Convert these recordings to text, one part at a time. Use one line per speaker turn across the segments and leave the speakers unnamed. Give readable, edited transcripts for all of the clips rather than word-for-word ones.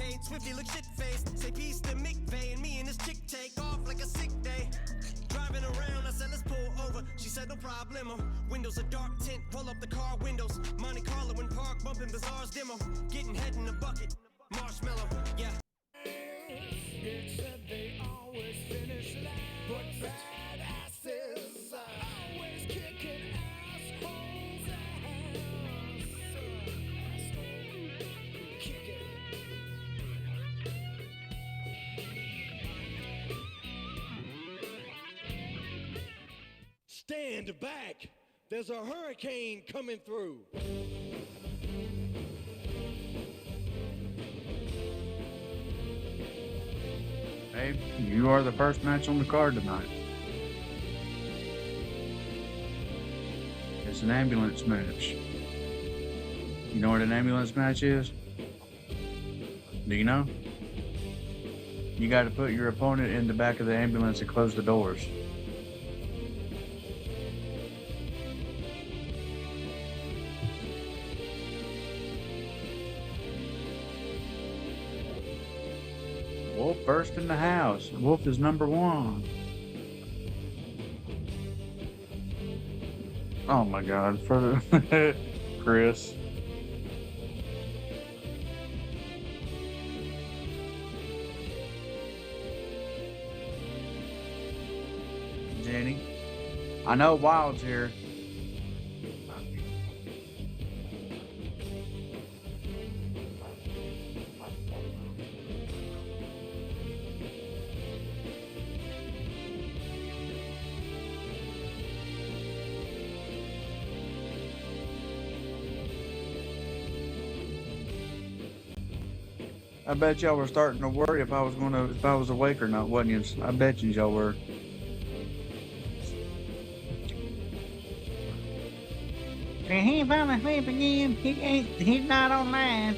fade. Swifty look shit-faced. Say peace to McKay, and me and this chick take off like a sick day. Driving around, I said let's pull over. She said no problemo. Windows are dark tint, roll up the car windows. Monte Carlo in park, bumping Bazaar's demo. Getting head in the bucket, marshmallow, yeah.
It said they always finish last, but badasses always kicking assholes' ass. Kick it. Stand back! There's a hurricane coming through.
Babe, you are the first match on the card tonight. It's an ambulance match. You know what an ambulance match is? Do you know? You got to put your opponent in the back of the ambulance and close the doors. Wolf first in the house. Wolf is number one. Oh my God, for Chris. Jenny. I know Wild's here. I bet y'all were starting to worry if I was awake or not, wasn't you? I bet y'all were. He fell asleep again. He's not online.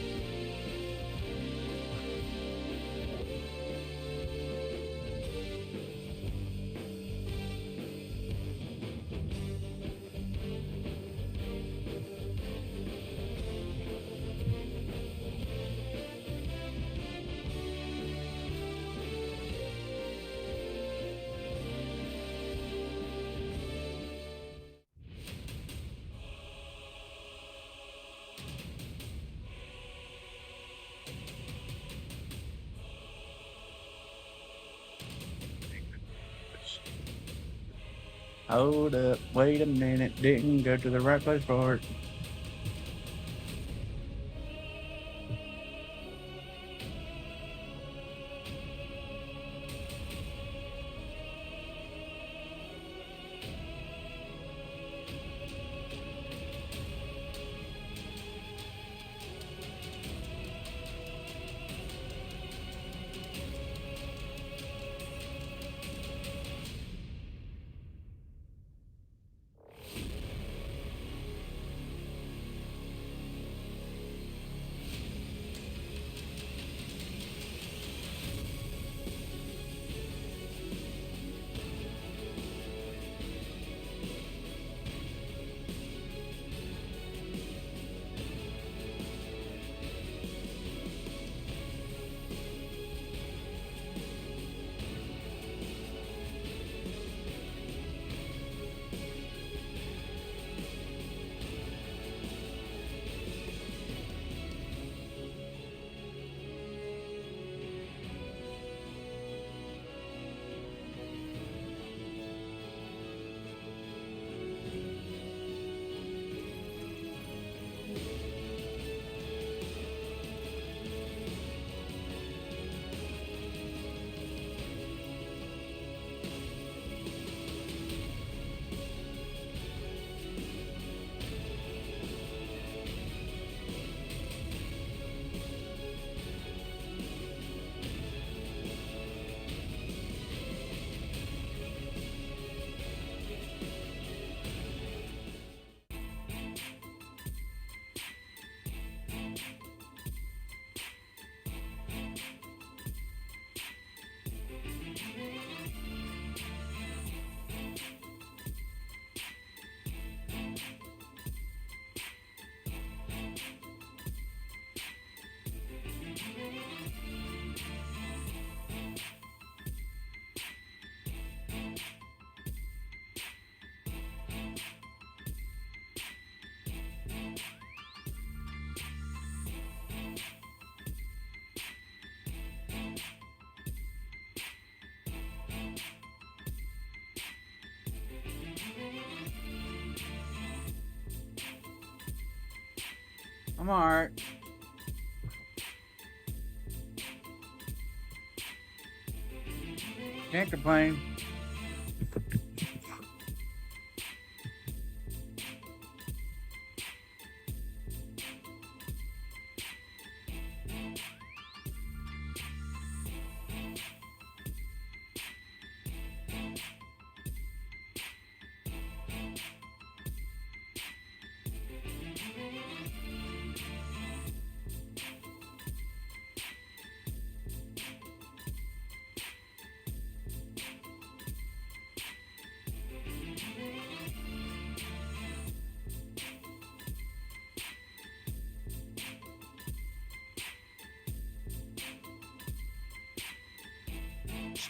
Hold up, wait a minute, didn't go to the right place for it. I'm alright. Can't complain.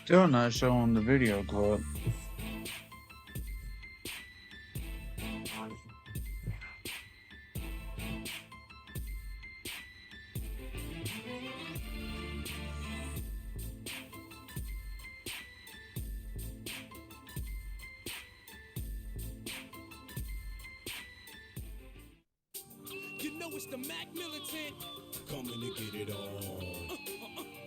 Still not showing the video clip.
You know it's the Mac militant.
Coming to get it on.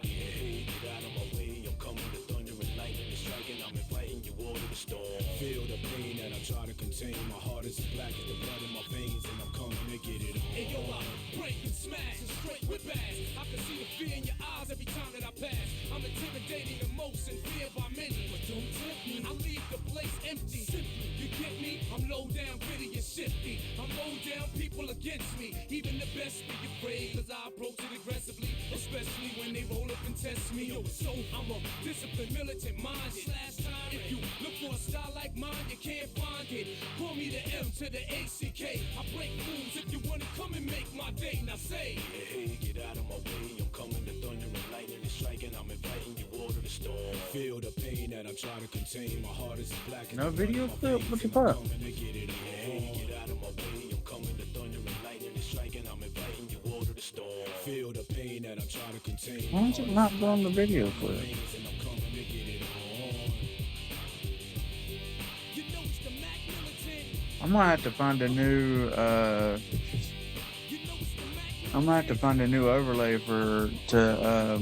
Yeah, get out of my way. I'm coming to thunder and lightning and striking. I'm inviting you all to the storm. Feel the pain that I try to contain. My heart is as black as the blood in my veins, and I'm coming to get it on.
And yo, I break and smash and straight with bass. I can see the fear in your eyes every time that I pass. I'm intimidating the most and feared by many. But don't tempt me, I leave the place empty. Simply, you get me? I'm low down, gritty and shifty. I'm low down, people against me. Even the best be afraid, cause I approach it aggressively. Especially when they roll up and test me. Yo, so I'm a disciplined, militant minded. If you look for a style like mine, you can't find it. Call me the M to the ACK. I break rules if you wanna come and make my day. Now say,
hey, get out of my way. I'm coming to thunder and lightning and striking. I'm inviting you all to the storm. Feel the pain that I try to contain. My heart is as black as
No
the blood in
video
my
clip?
veins,
What the
and I'm
fuck?
coming to get it on. Hey, get out of my way. I'm coming to thunder and lightning and striking. I'm inviting you all to the storm. Feel the pain that I try to contain.
Why is it not doing the video clip?
And I'm coming to get it on.
you know it's the Mac militant.
I'm gonna have to find a new
You know it's the Mac
I'm gonna have to find a new overlay for to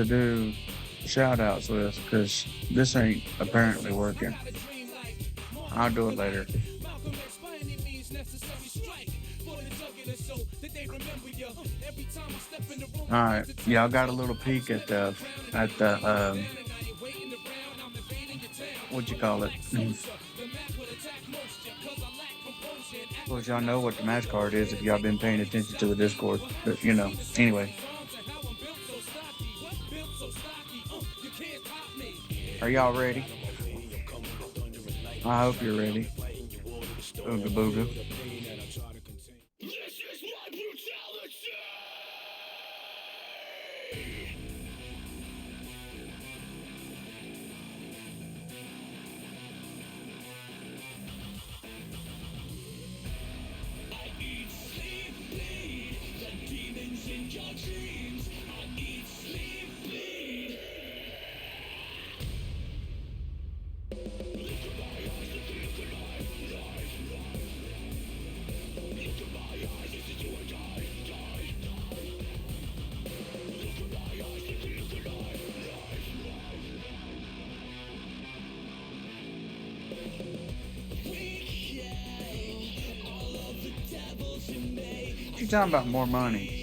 do shout outs with, because this ain't apparently working.
got a dream like
I'll do it later.
Malcolm X by any means necessary strike for the jugular so that they remember you every time I step in the room.
Alright, yeah, I got a little peek at the what you call it. Of course, y'all know what the match card is if y'all been paying attention to the Discord, but you know, anyway. Are y'all ready? I hope you're ready. Ooga booga.
This is my brutality! I eat, sleep, bleed. The demons in your dreams. I eat, sleep, bleed.
What you talking about more money?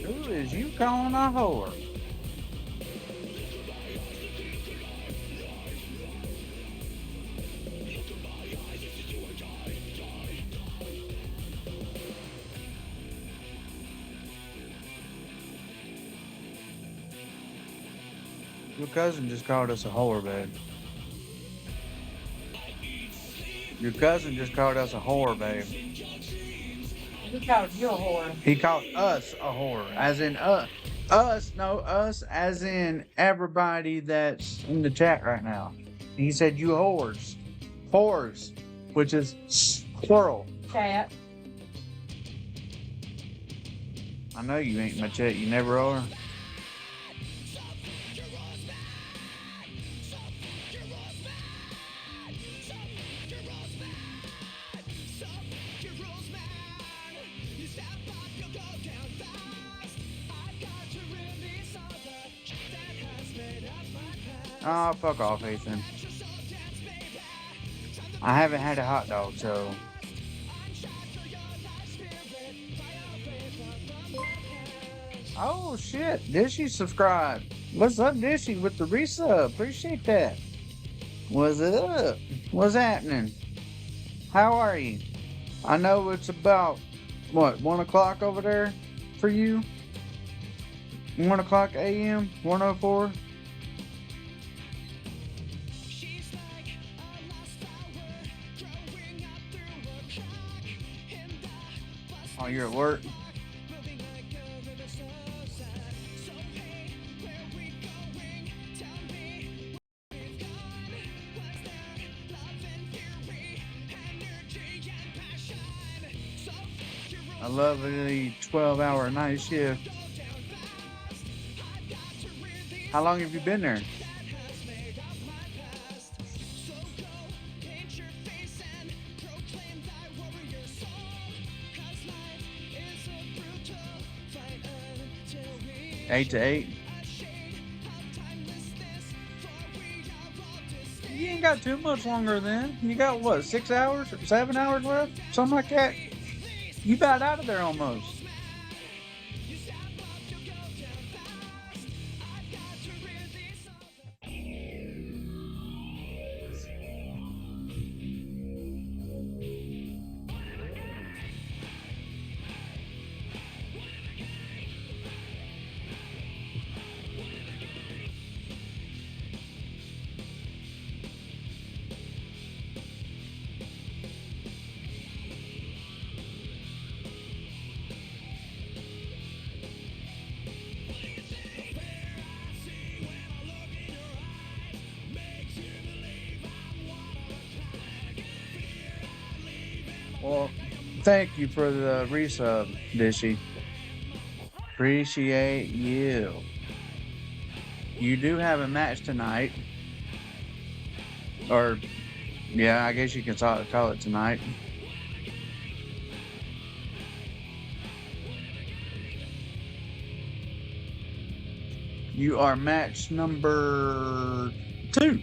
Who is you calling a whore? Your cousin just called us a whore, babe. Your cousin just called us a whore, babe.
He called you a whore.
He called us a whore. As in us as in everybody that's in the chat right now. He said you whores. Whores, which is plural.
Cat.
I know you ain't my chat, you never are. Oh, fuck off, Athan. I haven't had a hot dog, so. Oh, shit. Dishy subscribed. What's up, Dishy, with the resub? Appreciate that. What's up? What's happening? How are you? I know it's about, what, 1 o'clock over there for you? 1 o'clock a.m.? 1:04? Oh, you're at work? I love the 12-hour night shift. How long have you been there? Eight to 8. You ain't got too much longer then. You got what, 6 hours or 7 hours left? Something like that. You about out of there almost. Well, thank you for the resub, Dishy. Appreciate you. You do have a match tonight. Or, yeah, I guess you can call it tonight. You are match number 2.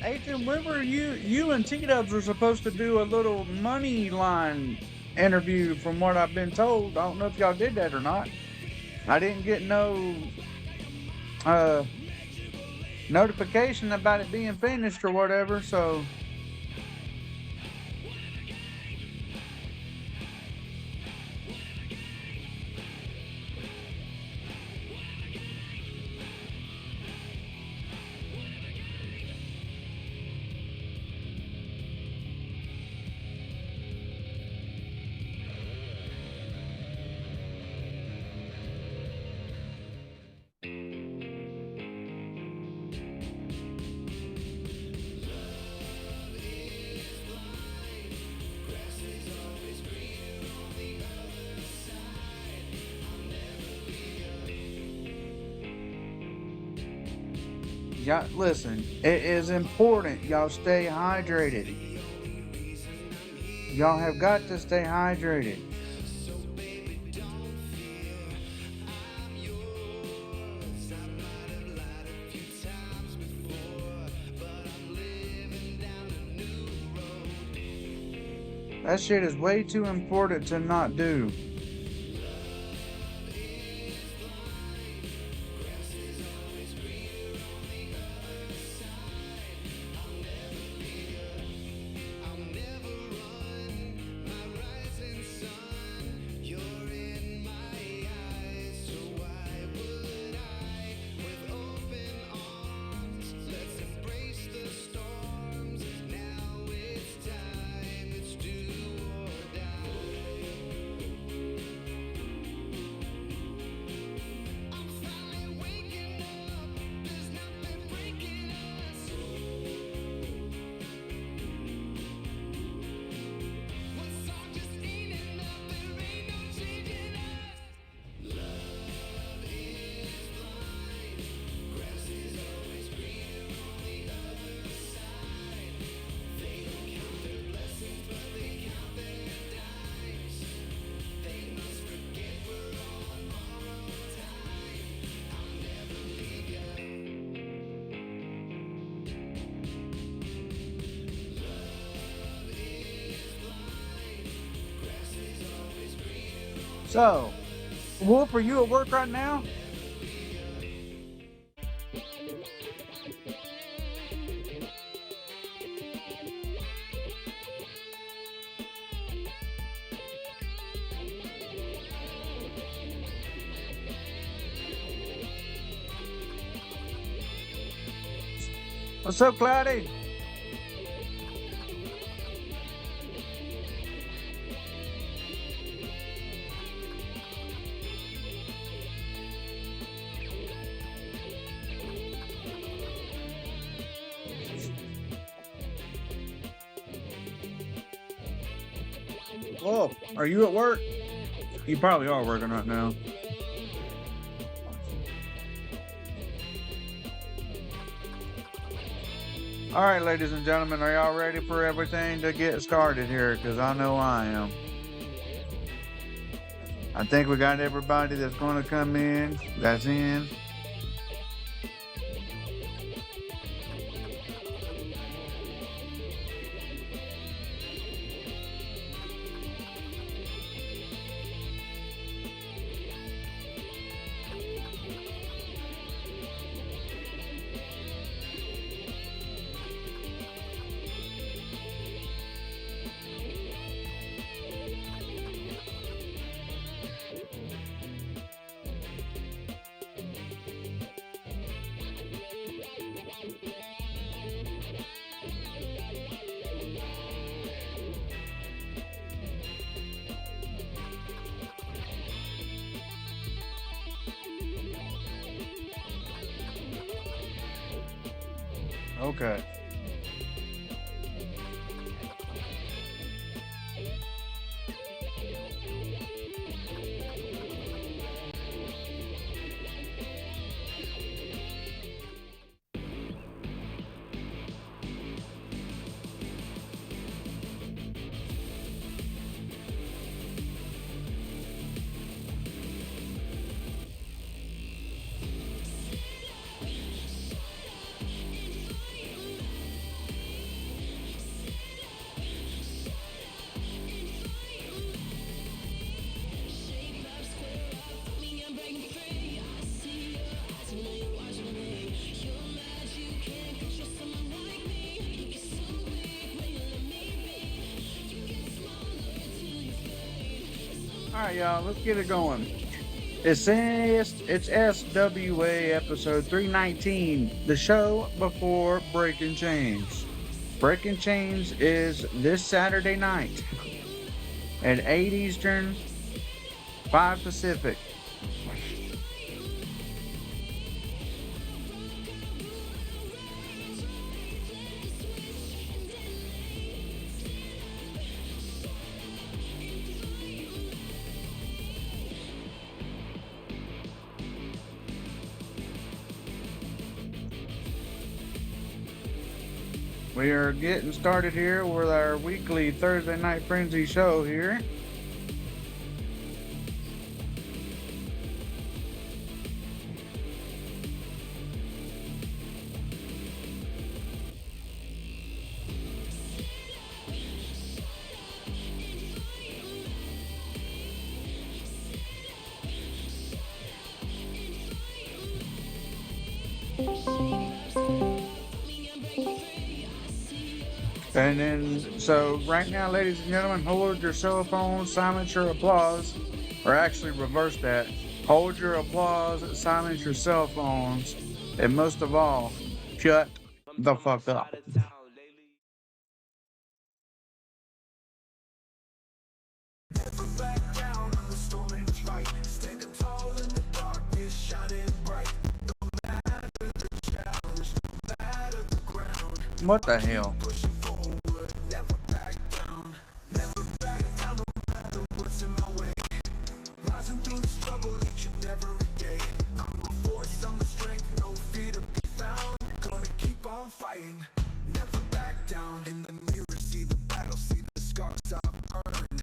Athan, when were you and T-Dubs were supposed to do a little money line interview from what I've been told. I don't know if y'all did that or not. I didn't get no notification about it being finished or whatever, so y'all, listen, it is important y'all stay hydrated. Y'all have got to stay hydrated. That shit is way too important to not do. So, Wolf, are you at work right now? What's up, Cloudy? Whoa, are you at work? You probably are working right now. All right, ladies and gentlemen, are y'all ready for everything to get started here? Because I know I am. I think we got everybody that's going to come in, that's in. Okay. Alright, y'all, let's get it going. It's SWA episode 319, the show before Breaking Chains. Breaking Chains is this Saturday night at 8 Eastern, 5 Pacific. We are getting started here with our weekly Thursday Night Frenzy show here. And then, so right now, ladies and gentlemen, hold your cell phones, silence your applause, or actually reverse that. Hold your applause, silence your cell phones, and most of all, shut the fuck up. What the hell?
Never back down. In the mirror, see the battle, see the scars I've earned.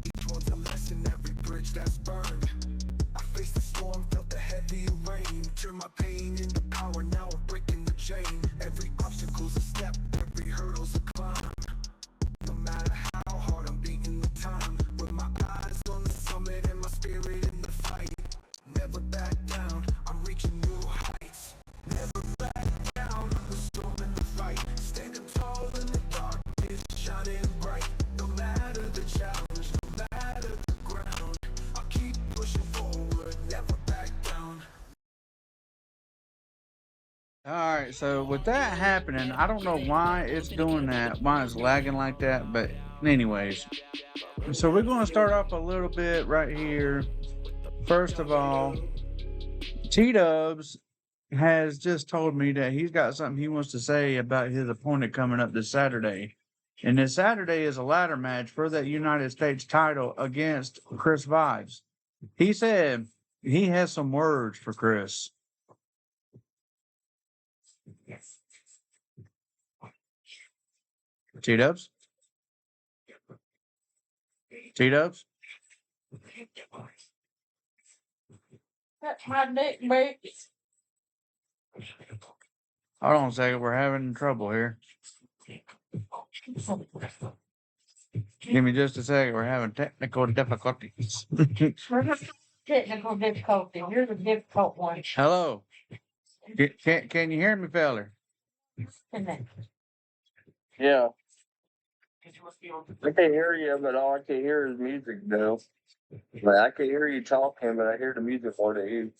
Each one's a lesson, every bridge that's burned. I faced the storm, felt the heavy rain. Turned my pain into power, now I'm breaking the chain. Every obstacle's a step, every hurdle's a climb. No matter how hard I'm beating the time. With my eyes on the summit and my
All right, so with that happening, I don't know why it's doing that, why it's lagging like that, but anyways, so we're going to start off a little bit right here. First of all, T-Dubs has just told me that he's got something he wants to say about his opponent coming up this Saturday. And this Saturday is a ladder match for that United States title against Chris Vibes. He said he has some words for Chris. T-Dubs? T-Dubs?
That's my dick, baby.
Hold on a second, we're having trouble here. Give me just a second, we're having technical difficulties.
Technical difficulty. You're the difficult one.
Hello? Can you hear me, feller?
Yeah, I can hear you, but all I can hear is music though. Like I can hear you talking, but I hear the music more than you.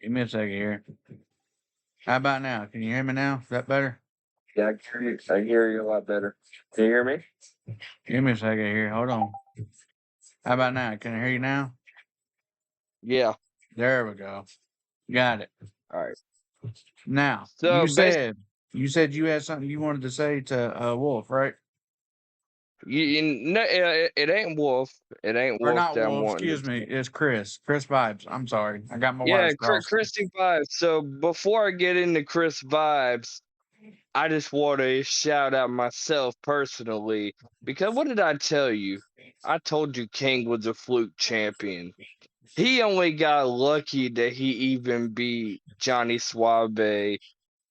Give me a second here. How about now? Can you hear me now? Is that better?
Yeah, I can hear you. I can hear you a lot better. Can you hear me?
Give me a second here. Hold on. How about now? Can I hear you now?
Yeah.
There we go. Got it.
All right.
Now,
So
you said you had something you wanted to say to Wolf, right?
it ain't Wolf. It ain't
Or
Wolf
not
that I'm
Wolf,
wanting
excuse
to.
me. It's Chris. Chris Vibes. I'm sorry. I got my
Yeah,
wires crossed.
Christy Vibes. So before I get into Chris Vibes, I just want to shout out myself personally because what did I tell you? I told you King was a fluke champion. He only got lucky that he even beat Johnny Suave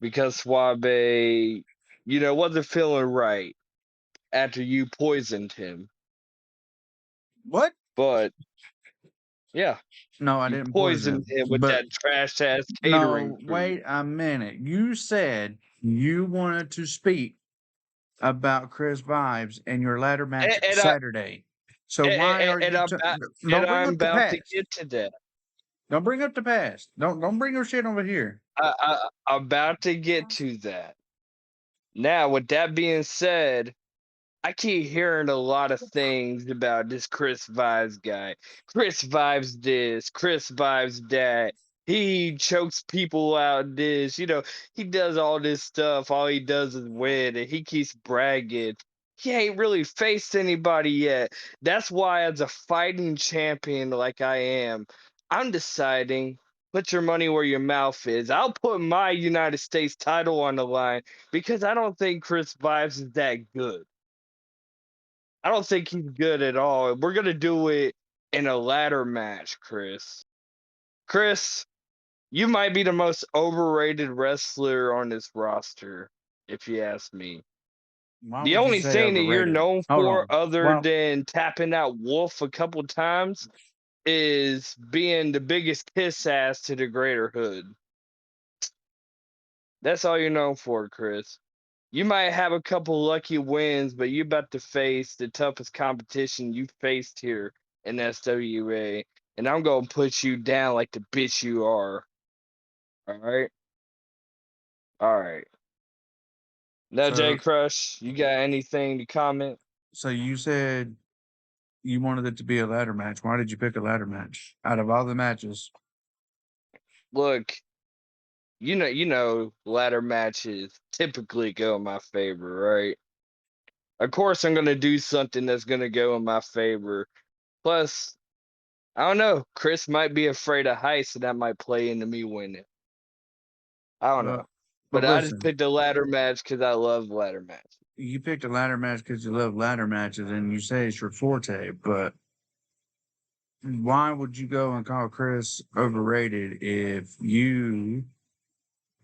because Suave, wasn't feeling right after you poisoned him.
What?
But yeah,
No, I
you
didn't poison
poisoned him with
But
that trash ass catering
no,
food.
wait a minute. You said you wanted to speak about Chris Vibes and your ladder match
And
Saturday. So why are you? Don't bring
I'm
up the
about to
past.
get to that.
Don't bring up the past. Don't bring your shit over here.
I'm about to get to that. Now, with that being said, I keep hearing a lot of things about this Chris Vibes guy. Chris Vibes this, Chris Vibes that. He chokes people out this, he does all this stuff. All he does is win, and he keeps bragging. He ain't really faced anybody yet. That's why, as a fighting champion like I am, I'm deciding put your money where your mouth is. I'll put my United States title on the line because I don't think Chris Vibes is that good. I don't think he's good at all. We're gonna do it in a ladder match, Chris. Chris, you might be the most overrated wrestler on this roster, if you ask me.
Why
The
would you
only
say
thing that you're
overrated?
known
Hold
for,
on.
other
Well,
than tapping out Wolf a couple times, is being the biggest kiss ass to the greater hood. That's all you're known for, Chris. You might have a couple lucky wins, but you're about to face the toughest competition you faced here in SWA, and I'm gonna put you down like the bitch you are. All right, all right. Now, J
so
Crush, you got anything to comment?
so you said you wanted it to be a ladder match. Why did you pick a ladder match out of all the matches?
Look, ladder matches typically go in my favor, right? Of course, I'm gonna do something that's gonna go in my favor. Plus, I don't know. Chris might be afraid of heights, and that might play into me winning. I don't know.
But
But I just
listen,
picked a ladder match because I love ladder matches.
you picked a ladder match because you love ladder matches and you say it's your forte. But why would you go and call Chris overrated if you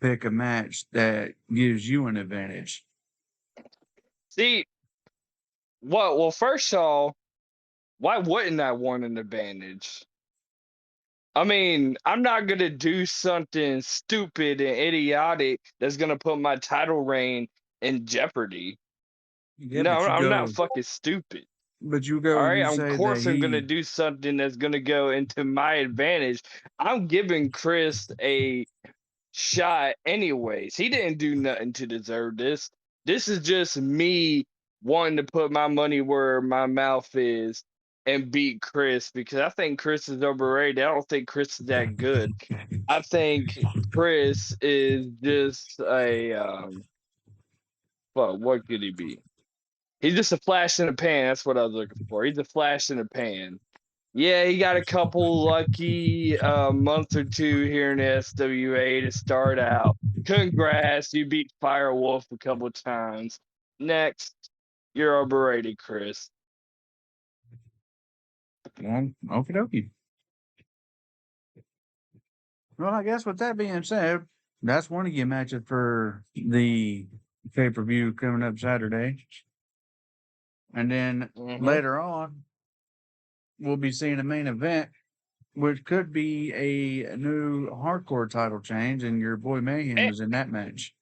pick a match that gives you an advantage?
See, what? Well, first of all, why wouldn't I want an advantage? I mean, I'm not gonna do something stupid and idiotic that's gonna put my title reign in jeopardy.
Yeah,
No,
but you
I'm not
go.
fucking stupid.
But you
All
go and
right,
you
of
say that
course I'm gonna
he.
do something that's gonna go into my advantage. I'm giving Chris a shot anyways. He didn't do nothing to deserve this. This is just me wanting to put my money where my mouth is and beat Chris because I think Chris is overrated. I don't think Chris is that good. I think Chris is just a well, what could he be? He's just a flash in the pan. That's what I was looking for. He's a flash in the pan. Yeah, he got a couple lucky months or two here in the SWA to start out. Congrats, you beat Firewolf a couple times. Next, you're overrated, Chris.
Well, okie dokie. Well, I guess with that being said, that's one of your matches for the pay per view coming up Saturday. And then later on, we'll be seeing a main event, which could be a new hardcore title change, and your boy Mayhem
And,
is in that match.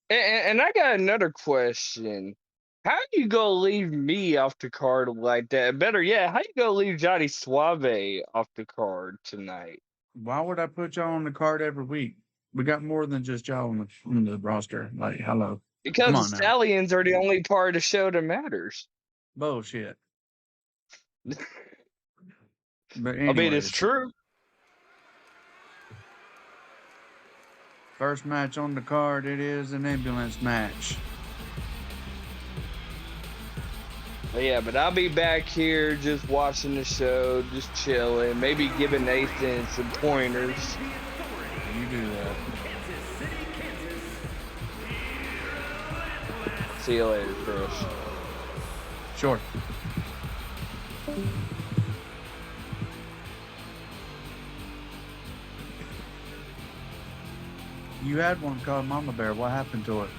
and I got another question. How you gonna leave me off the card like that? Better yet, how you gonna leave Johnny Suave off the card tonight?
Why would I put y'all on the card every week? We got more than just y'all on the roster. Like, hello.
Because
Come
the
on now.
Stallions are the only part of the show that matters.
Bullshit. But
I mean, it's
anyways,
true.
first match on the card, it is an ambulance match.
Yeah, but I'll be back here just watching the show, just chilling, maybe giving Athan some pointers.
You do that.
See you later, Chris.
Sure. You had one called Mama Bear. What happened to it?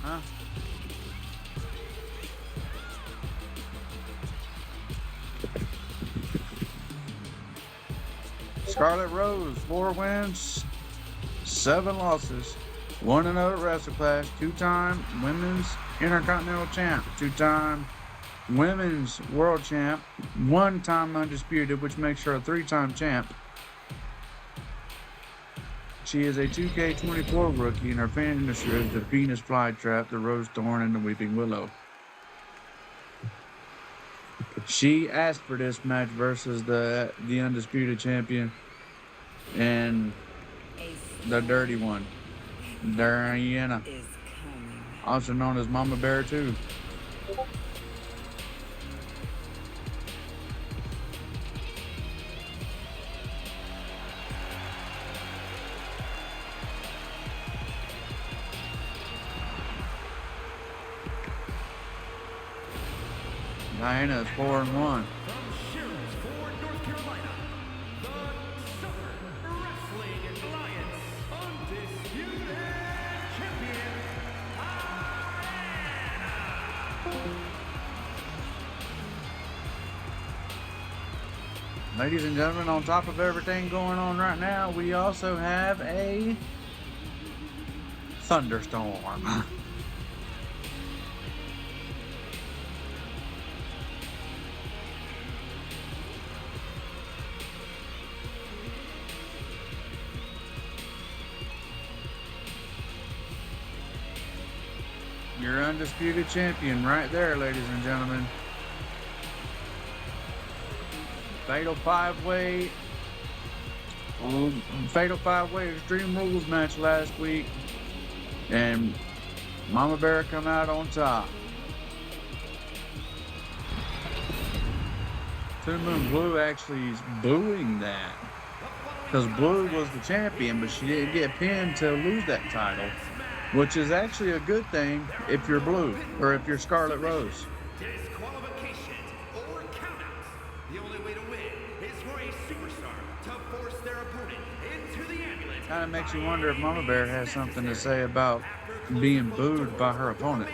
Huh? Scarlett Rose, 4 wins, 7 losses, 1-0 at Wrestle Clash, 2-time Women's Intercontinental Champ, 2-time Women's World Champ, 1-time Undisputed, which makes her a 3-time champ. She is a 2K24 rookie, and her finisher is the Venus Flytrap, the Rose Thorn, and the Weeping Willow. She asked for this match versus the Undisputed Champion and the Dirty One, Diana, also known as Mama Bear 2. Diana is 4-1. Ladies and gentlemen, on top of everything going on right now, we also have a thunderstorm. Your undisputed champion right there, ladies and gentlemen. Fatal 5-way Extreme Rules match last week, and Mama Bear come out on top. Two Moon Blue actually is booing that, because Blue was the champion, but she didn't get pinned to lose that title, which is actually a good thing if you're Blue or if you're Scarlett Rose. Kind of makes you wonder if Mama Bear has something to say about being booed by her opponent.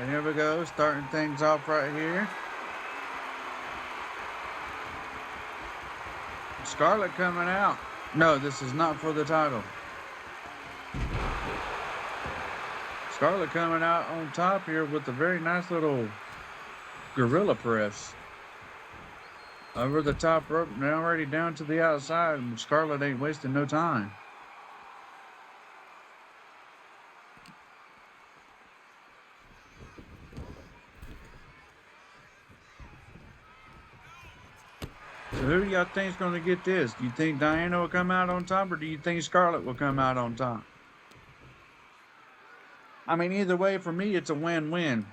And here we go, starting things off right here. Scarlett coming out. No, this is not for the title. Scarlett coming out on top here with a very nice little gorilla press. Over the top rope, now already down to the outside. Scarlett ain't wasting no time. So who do y'all think's going to get this? Do you think Diana will come out on top, or do you think Scarlett will come out on top? I mean, either way, for me, it's a win-win.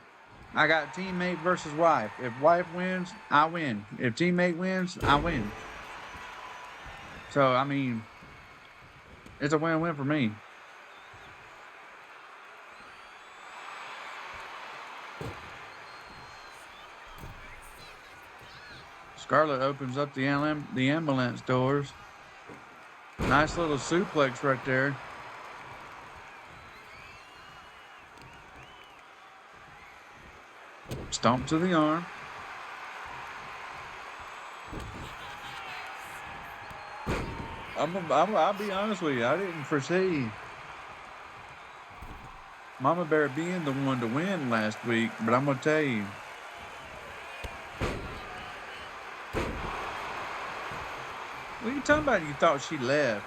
I got teammate versus wife. If wife wins, I win. If teammate wins, I win. So, I mean, it's a win-win for me. Scarlett opens up the ambulance doors. Nice little suplex right there. Stomp to the arm. I'll be honest with you. I didn't foresee Mama Bear being the one to win last week, but I'm gonna tell you. What are you talking about? You thought she left?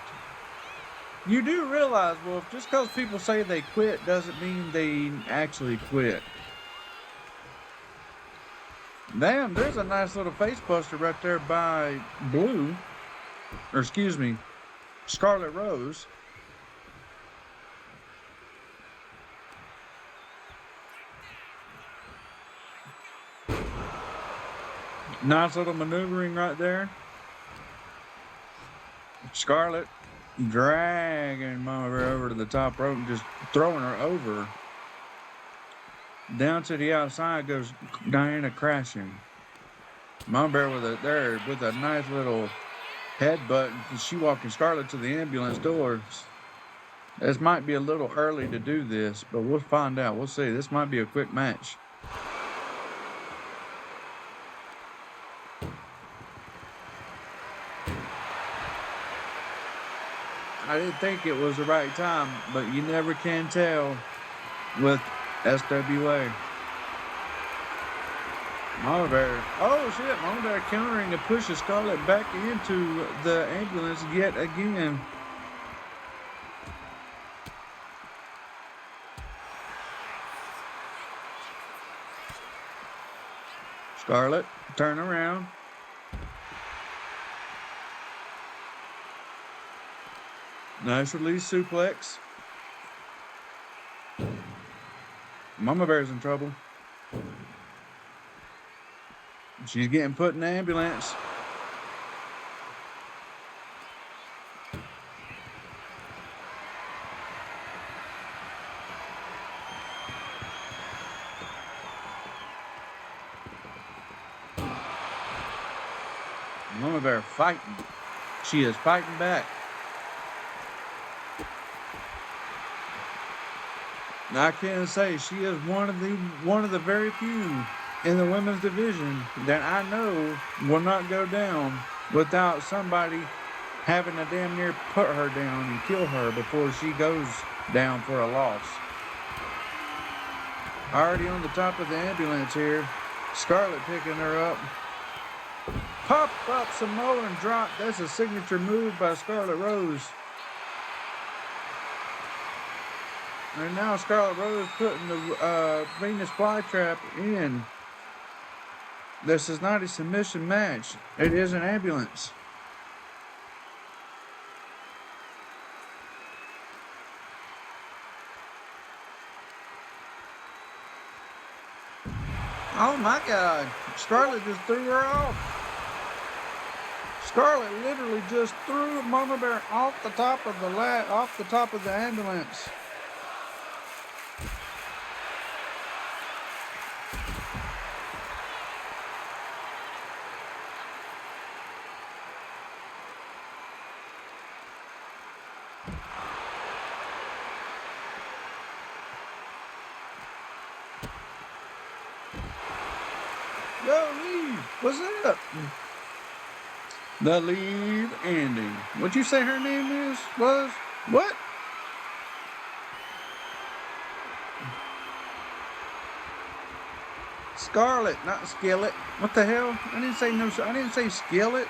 You do realize, well, just because people say they quit doesn't mean they actually quit. Damn, there's a nice little face buster right there by Blue. Or excuse me, Scarlett Rose. Nice little maneuvering right there. Scarlett dragging Mama Bear over to the top rope and just throwing her over. Down to the outside goes Diana crashing. Mama Bear with a nice little headbutt. She walking Scarlett to the ambulance doors. This might be a little early to do this, but we'll find out. We'll see. This might be a quick match. I didn't think it was the right time, but you never can tell with SWA. Mama Bear. Oh shit, Mama Bear countering to push Scarlett back into the ambulance yet again. Scarlett, turn around. Nice release suplex. Mama Bear's in trouble. She's getting put in the ambulance. Mama Bear fighting. She is fighting back. Now, I can say she is one of the very few in the women's division that I know will not go down without somebody having to damn near put her down and kill her before she goes down for a loss. Already on the top of the ambulance here. Scarlett picking her up. Pop up Samoan drop. That's a signature move by Scarlett Rose. And now Scarlett Rose putting the Venus flytrap in. This is not a submission match. It is an ambulance. Oh my God. Scarlett just threw her off. Scarlett literally just threw Mama Bear off the top of the ambulance. What's up? The leave ending. What'd you say her name was? What? Scarlett, not Skillet. What the hell? I didn't say no. I didn't say Skillet.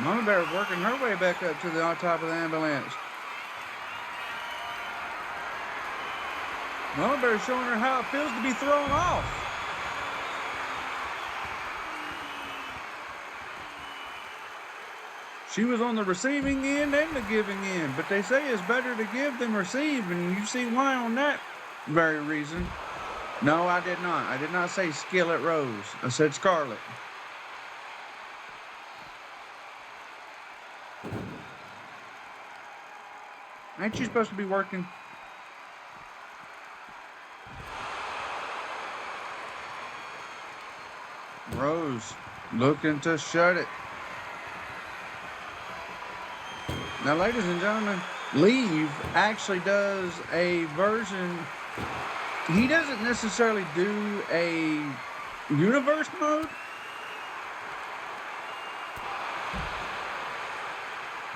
Mama Bear working her way back up to the on top of the ambulance. Mama Bear showing her how it feels to be thrown off. She was on the receiving end and the giving end, but they say it's better to give than receive, and you see why on that very reason. No, I did not. I did not say Skillet Rose. I said Scarlett. Ain't you supposed to be working? Rose looking to shut it. Now, ladies and gentlemen, Leave actually does a version. He doesn't necessarily do a universe mode,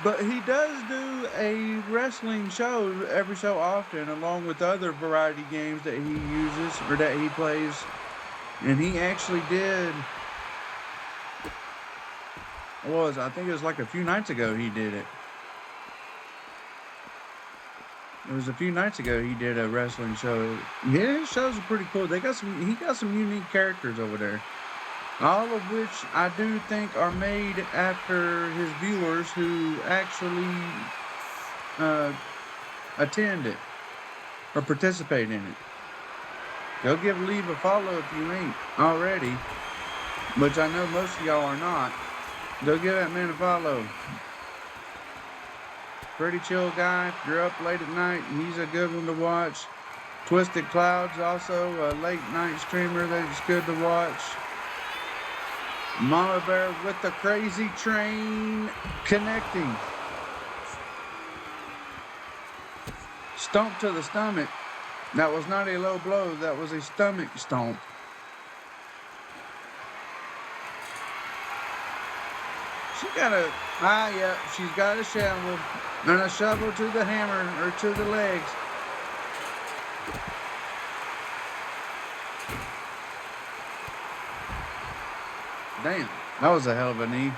but he does do a wrestling show every so often, along with other variety games that he uses or that he plays. And he actually did. I think it was like a few nights ago he did it. It was a few nights ago he did a wrestling show. Yeah, his shows are pretty cool. He got some unique characters over there. All of which I do think are made after his viewers who actually attend it or participate in it. Go give Leave a follow if you ain't already, which I know most of y'all are not. Go give that man a follow. Pretty chill guy. If you're up late at night, he's a good one to watch. Twisted Clouds, also a late night streamer that's good to watch. Mama Bear with the crazy train connecting. Stomp to the stomach. That was not a low blow, that was a stomach stomp. She got she's got a shovel and a shovel to the hammer or to the legs. Damn, that was a hell of a knee.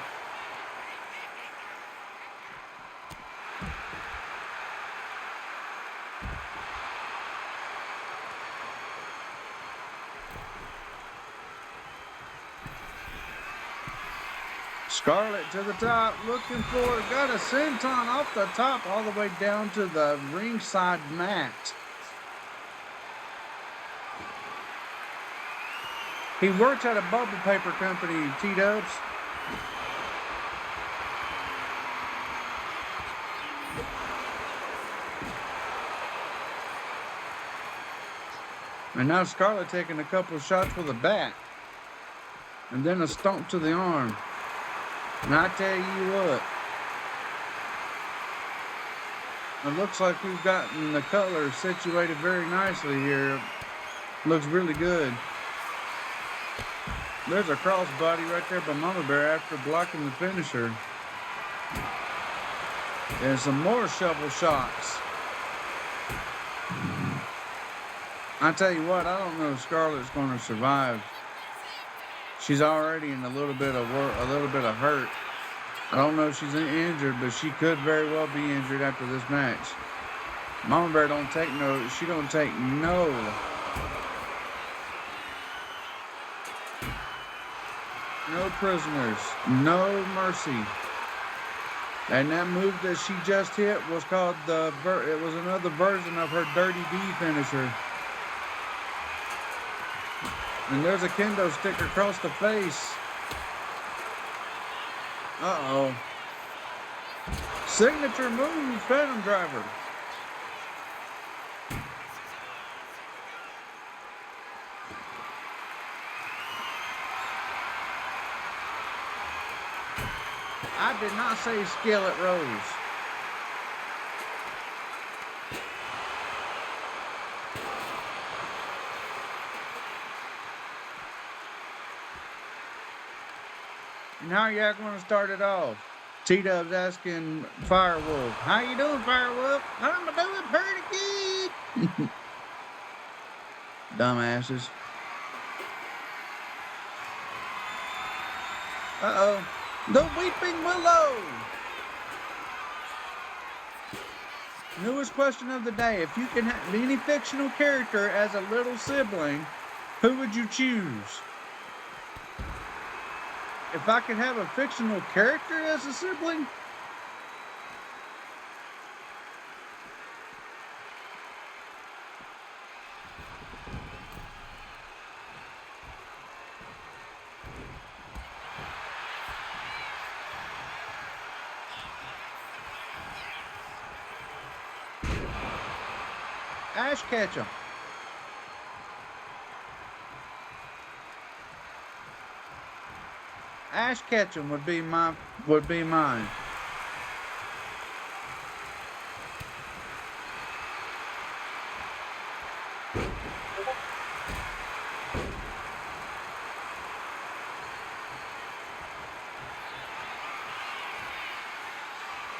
Scarlett to the top, looking for it. Got a senton off the top all the way down to the ringside mat. He works at a bubble paper company, T-Dubs. And now Scarlett taking a couple of shots with a bat. And then a stomp to the arm. And I tell you what, it looks like we've gotten the color situated very nicely here. Looks really good. There's a crossbody right there by Mama Bear after blocking the finisher. And some more shovel shots. I tell you what, I don't know if Scarlett's going to survive. She's already in a little bit of hurt. I don't know if she's injured, but she could very well be injured after this match. Mama Bear don't take no prisoners, no mercy. And that move that she just hit was called it was another version of her Dirty D finisher. And there's a kendo stick across the face. Uh-oh. Signature move, Phantom Driver. I did not say Skillet Rose. And how y'all gonna start it off? T-Dub's asking Firewolf, how you doing, Firewolf? I'm doing pretty good. Dumbasses. Uh-oh. The Weeping Willow. Newest question of the day. If you can have any fictional character as a little sibling, who would you choose? If I could have a fictional character as a sibling? Ash Ketchum. Ash Ketchum would be mine.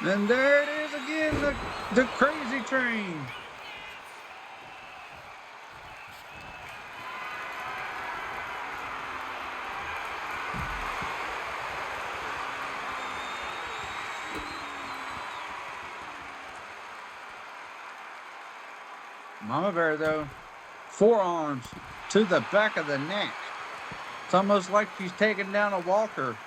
And there it is again, the crazy train. Mama Bear, though, forearms to the back of the neck. It's almost like she's taking down a walker.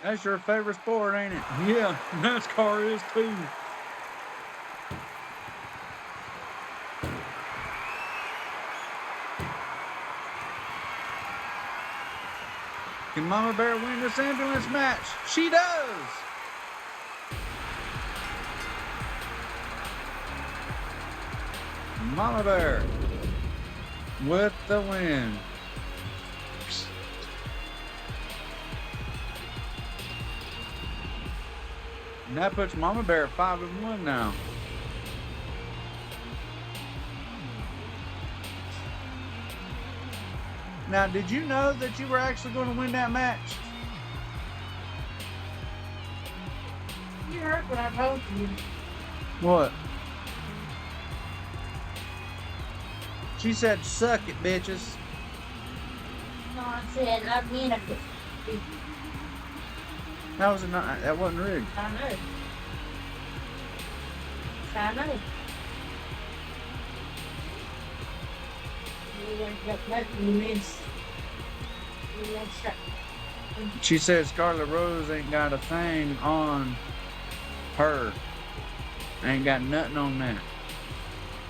That's your favorite sport, ain't it? Yeah, NASCAR is too. Can Mama Bear win this ambulance match? She does! Mama Bear with the win. And that puts Mama Bear at 5-1 now. Now, did you know that you were actually going to win that match?
You heard what I told you.
What? She said, suck it, bitches.
No, I said, I mean,
That was not, that wasn't rigged.
I know. I know. You ain't got nothing, you miss. You ain't shut.
She said Scarlett Rose ain't got a thing on her. Ain't got nothing on that.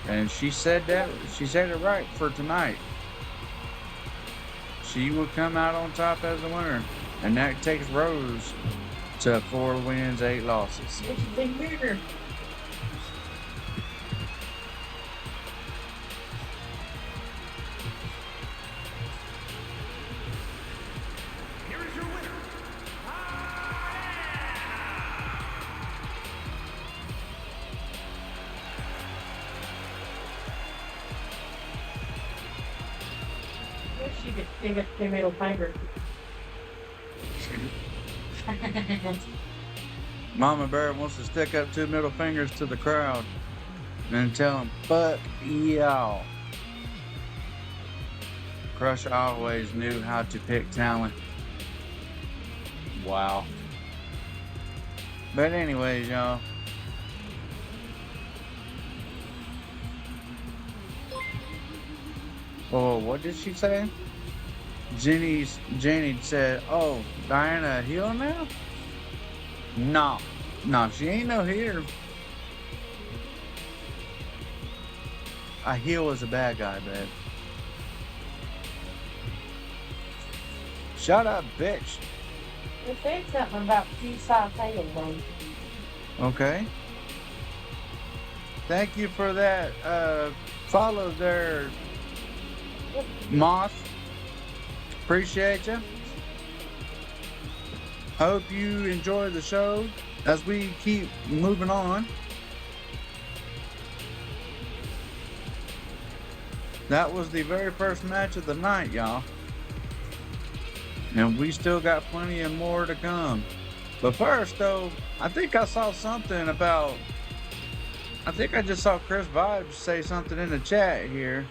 And she said that, she said it right for tonight. She will come out on top as the winner. And that takes Rose to 4 wins, 8 losses.
It's a big mirror.
Here is your winner.
She could pick up their middle finger.
Mama Bear wants to stick up 2 middle fingers to the crowd and tell them, fuck y'all. Crush always knew how to pick talent. Wow. But anyways, y'all. Oh, what did she say? Jenny said, oh, Diana a heel now? No, she ain't no heel. A heel is a bad guy, babe. Shut up, bitch.
They said something about P-side tail, though.
Okay. Thank you for that. Follow there, Moth. Appreciate you. I hope you enjoy the show as we keep moving on. That was the very first match of the night, y'all. And we still got plenty of more to come. But first, though, I think I saw something about. I think I just saw Chris Vibes say something in the chat here.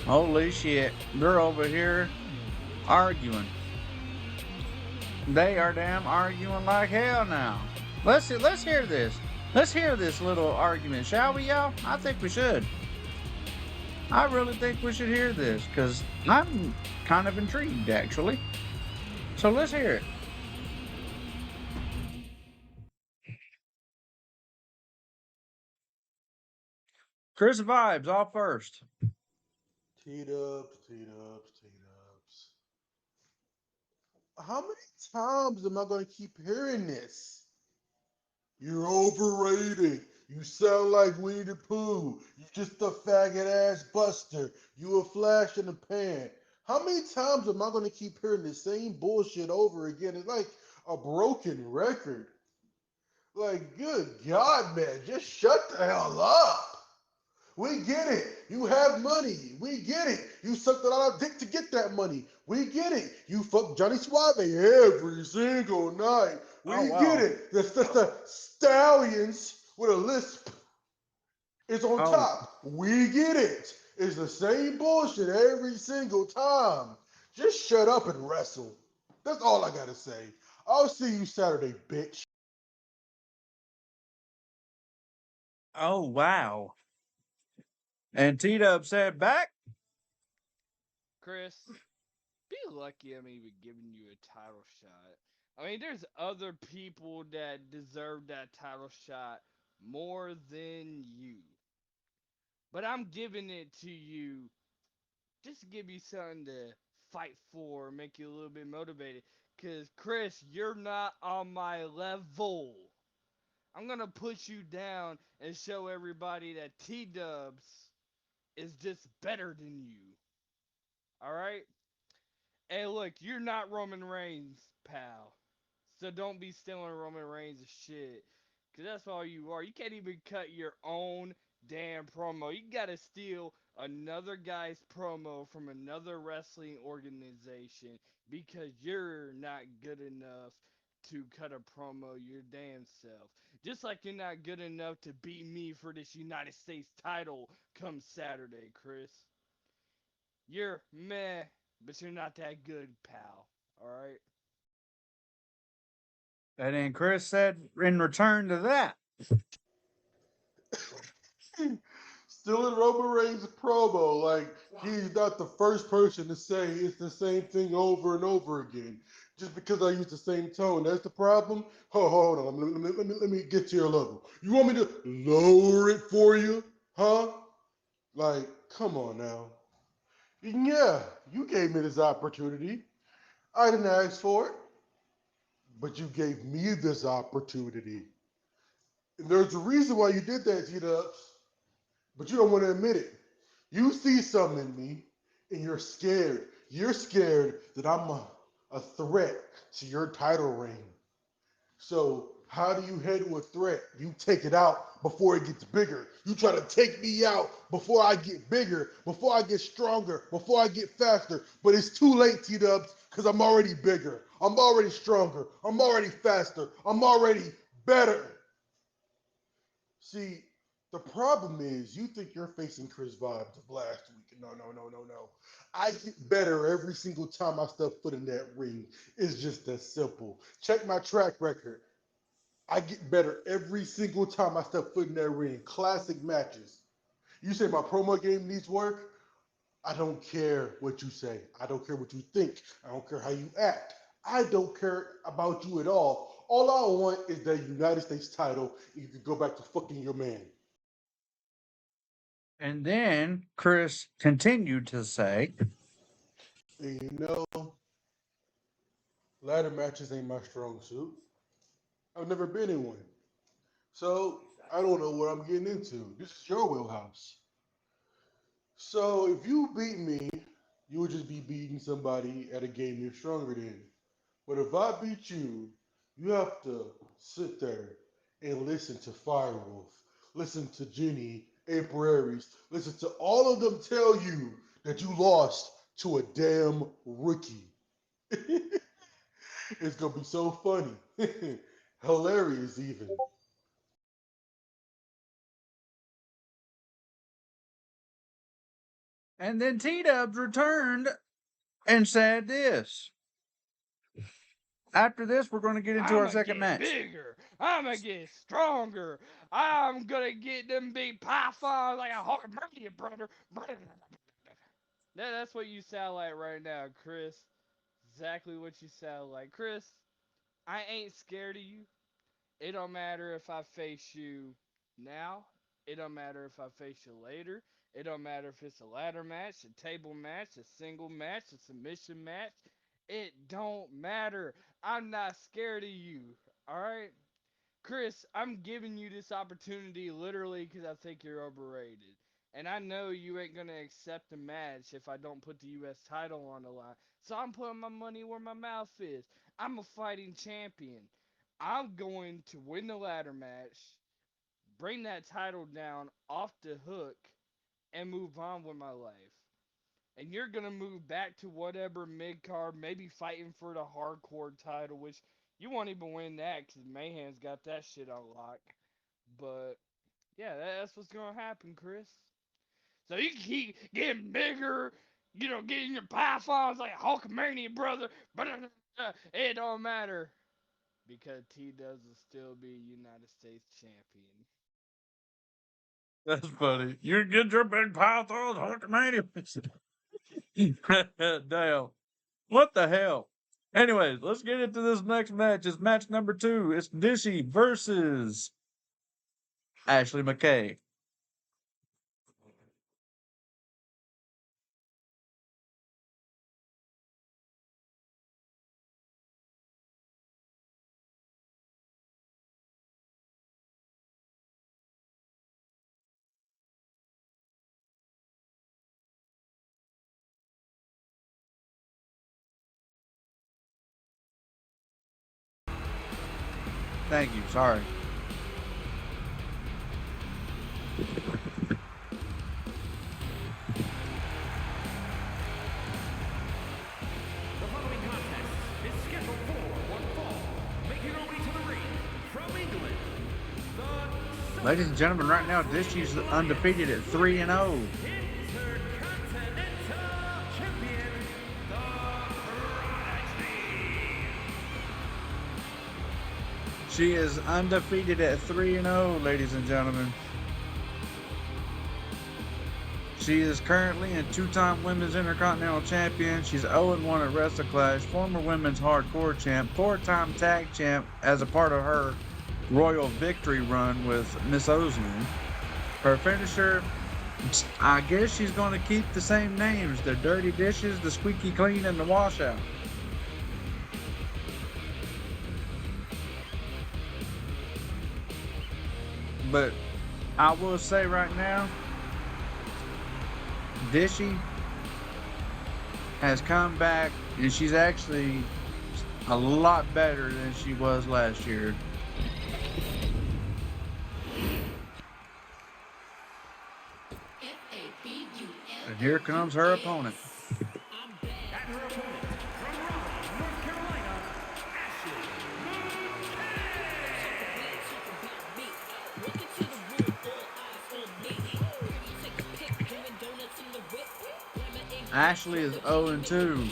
Holy shit. They're over here arguing. They are damn arguing like hell now. Let's hear this. Let's hear this little argument, shall we, y'all? I think we should. I really think we should hear this because I'm kind of intrigued, actually. So let's hear it. Chris Vibes, all first.
T-dubs, T-dubs, T-dubs. How many times am I going to keep hearing this? You're overrated. You sound like Winnie the Pooh. You just a faggot ass buster. You a flash in the pan. How many times am I going to keep hearing the same bullshit over again? It's like a broken record. Like, good God, man, just shut the hell up. We get it. You have money. We get it. You sucked a lot of dick to get that money. We get it. You fuck Johnny Suave every single night. We get it. The stallions with a lisp is on top. We get it. It's the same bullshit every single time. Just shut up and wrestle. That's all I gotta say. I'll see you Saturday, bitch.
Oh, wow. And T-Dub said back.
Chris, be lucky I'm even giving you a title shot. I mean, there's other people that deserve that title shot more than you. But I'm giving it to you just to give you something to fight for, make you a little bit motivated. Because, Chris, you're not on my level. I'm going to put you down and show everybody that T-Dubs is just better than you. Alright? Hey, look, you're not Roman Reigns, pal. So don't be stealing Roman Reigns' shit. Because that's all you are. You can't even cut your own damn promo. You gotta steal another guy's promo from another wrestling organization because you're not good enough to cut a promo your damn self. Just like you're not good enough to beat me for this United States title come Saturday, Chris. You're meh, but you're not that good, pal. Alright?
And then Chris said in return to that.
Stealing Roman Reigns' promo, like he's not the first person to say it's the same thing over and over again. Just because I use the same tone, that's the problem. Hold on, let me get to your level. You want me to lower it for you, huh? Like, come on now. Yeah, you gave me this opportunity. I didn't ask for it, but you gave me this opportunity. And there's a reason why you did that, T-Dubs, but you don't want to admit it. You see something in me, and you're scared. You're scared that I'm a threat to your title reign. So how do you handle a threat? You take it out before it gets bigger. You try to take me out before I get bigger, before I get stronger, before I get faster. But it's too late, T-Dubs, because I'm already bigger. I'm already stronger. I'm already faster. I'm already better. See, the problem is you think you're facing Chris Vibes of last week. No. I get better every single time I step foot in that ring. It's just that simple. Check my track record. I get better every single time I step foot in that ring. Classic matches. You say my promo game needs work? I don't care what you say. I don't care what you think. I don't care how you act. I don't care about you at all. All I want is that United States title. You can go back to fucking your man.
And then Chris continued to say,
And you know, ladder matches ain't my strong suit. I've never been in one. So I don't know what I'm getting into. This is your wheelhouse. So if you beat me, you would just be beating somebody at a game you're stronger than. But if I beat you, you have to sit there and listen to Firewolf, listen to Jenny, April Aries, listen to all of them tell you that you lost to a damn rookie. It's gonna be so funny. Hilarious even.
And then T-Dubs returned and said this. After this, we're going to get into our second match.
Bigger. I'm gonna get stronger. I'm gonna get them big pythons like a Hulkamania, brother. That's what you sound like right now, Chris. Exactly what you sound like, Chris. I ain't scared of you. It don't matter if I face you now. It don't matter if I face you later. It don't matter if it's a ladder match, a table match, a single match, a submission match. It don't matter. I'm not scared of you. Alright? Chris, I'm giving you this opportunity literally because I think you're overrated. And I know you ain't going to accept the match if I don't put the U.S. title on the line. So I'm putting my money where my mouth is. I'm a fighting champion. I'm going to win the ladder match, bring that title down off the hook, and move on with my life. And you're going to move back to whatever mid-card, maybe fighting for the hardcore title, which you won't even win that because Mayhem's got that shit on lock. But, yeah, that's what's going to happen, Chris. So you can keep getting bigger, getting your pythons like Hulkamania, brother. But it don't matter. Because T-Dubs will still be United States champion.
That's funny. You get your big pythons, Hulkamania. Damn. What the hell? Anyways, let's get into this next match. It's match number 2. It's Dishy versus Ashley McKay. Thank you. Sorry.
The following contest is scheduled for one fall. Making her way to the ring from England, the
Ladies and gentlemen, right now, Dishy's undefeated at 3-0.
Intercontinental Champion, the Prodigy.
She is undefeated at 3-0, ladies and gentlemen. She is currently a 2-time Women's Intercontinental Champion. She's 0-1 at WrestleClash, former Women's Hardcore Champ, 4-time Tag Champ as a part of her Royal Victory run with Miss Osley. Her finisher, I guess she's going to keep the same names. The Dirty Dishes, the Squeaky Clean, and the Washout. But I will say right now, Dishy has come back, and she's actually a lot better than she was last year. And here comes her opponent.
And her opponent from Raleigh, North Carolina, Ashley McKay.
Ashley is 0-2.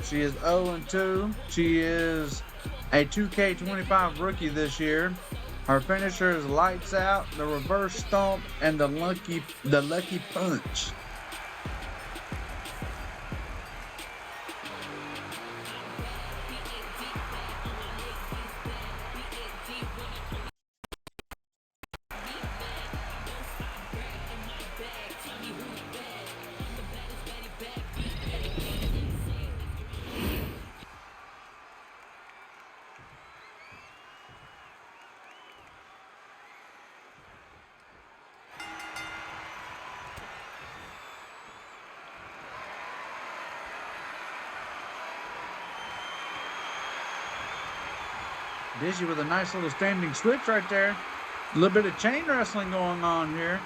She is 0-2. She is a 2K25 rookie this year. Her finisher is Lights Out, the Reverse Stomp, and the Lucky Punch. Dishy with a nice little standing switch right there. A little bit of chain wrestling going on here.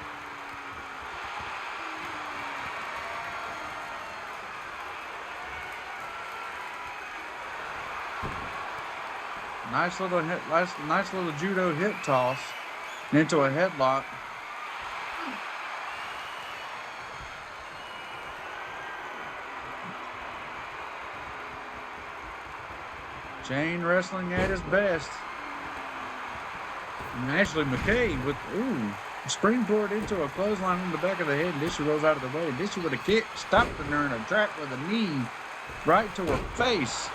Nice little judo hip toss into a headlock. Chain wrestling at its best. And Ashley McKay with, springboard into a clothesline on the back of the head, and Dishy rolls out of the way. Dishy with a kick, stopped her in a trap with a knee right to her face.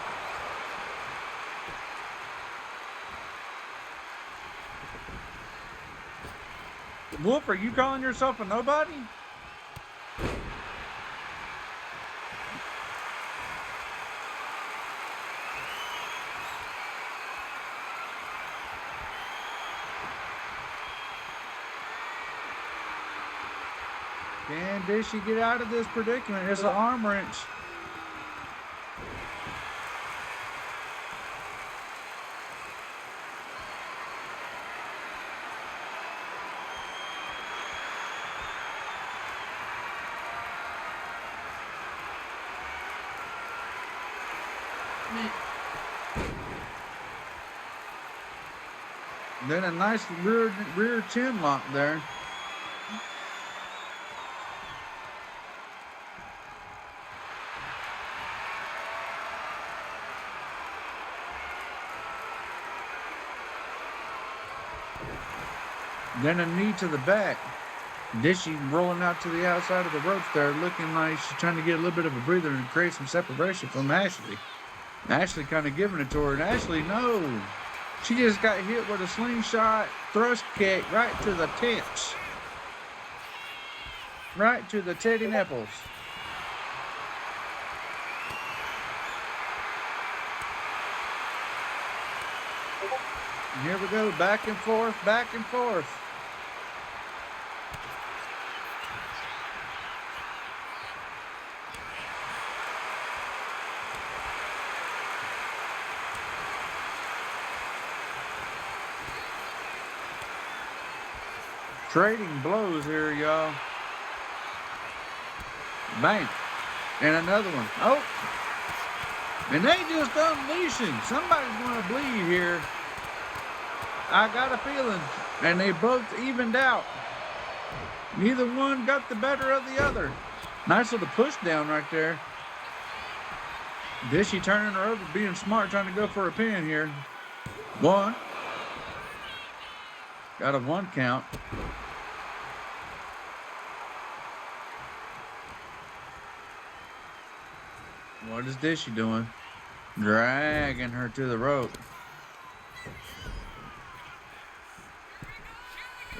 Wolf, are you calling yourself a nobody? Can Dishy get out of this predicament? It's an arm wrench. Then a nice rear chin lock there. Then a knee to the back. Dishy rolling out to the outside of the ropes there, looking like she's trying to get a little bit of a breather and create some separation from Ashley. Ashley kind of giving it to her, and Ashley, no. She just got hit with a slingshot thrust kick right to the tits. Right to the titty nipples. And here we go, back and forth, back and forth. Trading blows here, y'all. Bang. And another one. Oh. And they just unleashing. Somebody's going to bleed here. I got a feeling. And they both evened out. Neither one got the better of the other. Nice little push down right there. Dishy turning her over, being smart, trying to go for a pin here. One. Got a 1 count. What is Dishy doing? Dragging her to the rope.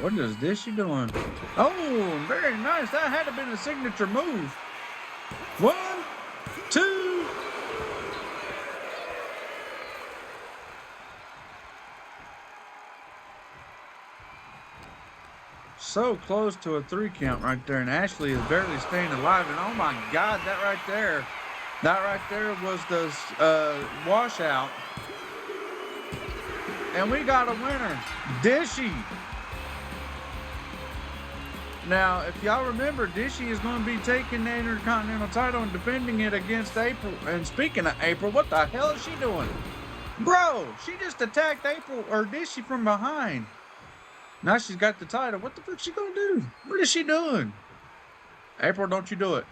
What is Dishy doing? Oh, very nice. That had to have been a signature move. 1, 2. So close to a 3 count right there, and Ashley is barely staying alive. And oh my God, that right there was the washout. And we got a winner, Dishy. Now, if y'all remember, Dishy is going to be taking the Intercontinental title and defending it against April. And speaking of April, what the hell is she doing? Bro, she just attacked April or Dishy from behind. Now she's got the title. What the fuck is she going to do? What is she doing? April, don't you do it.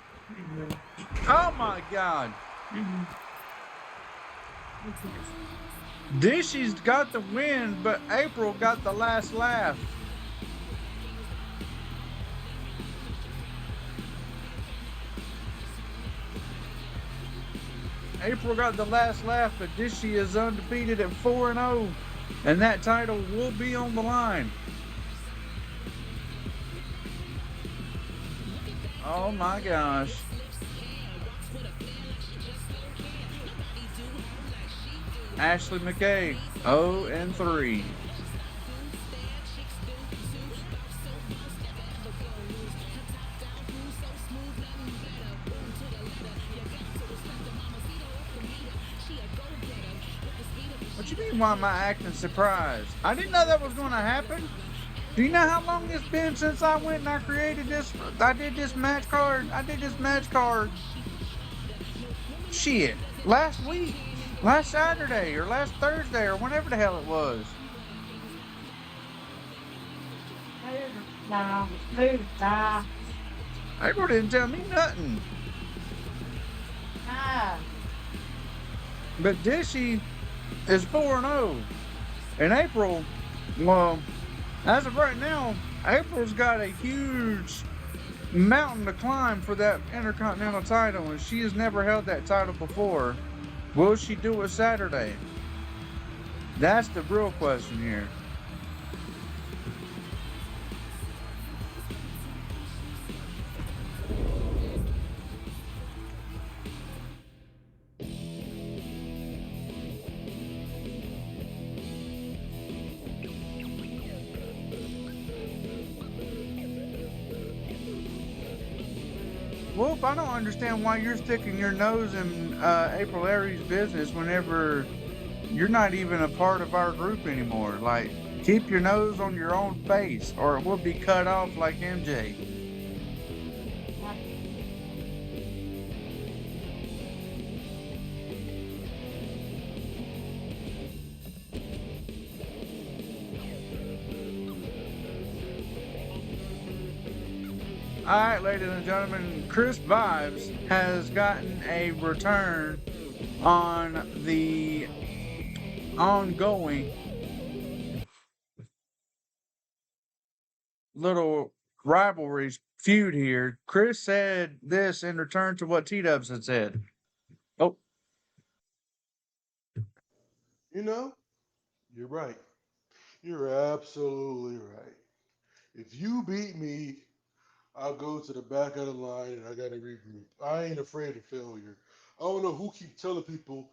Oh my God. Dishy's got the win, but April got the last laugh. April got the last laugh, but Dishy is undefeated at 4-0, and that title will be on the line. Oh my gosh. Ashley McKay, 0-3. What you mean why am I acting surprised? I didn't know that was going to happen. Do you know how long it's been since I went and I created this? I did this match card. Shit. Last week. Last Saturday or last Thursday or whenever the hell it was.
Nah.
April didn't tell me nothing.
Nah.
But Dishy is 4-0. And April, well, as of right now, April's got a huge mountain to climb for that Intercontinental title, and she has never held that title before. Will she do it Saturday? That's the real question here. Wolf, I don't understand why you're sticking your nose in April Aries' business whenever you're not even a part of our group anymore. Like, keep your nose on your own face, or it will be cut off like MJ. All right, ladies and gentlemen, Chris Vibes has gotten a return on the ongoing little rivalry feud here. Chris said this in return to what T-Dubs had said. Oh,
You know, you're right. You're absolutely right. If you beat me, I'll go to the back of the line and I gotta regroup. I ain't afraid of failure. I don't know who keep telling people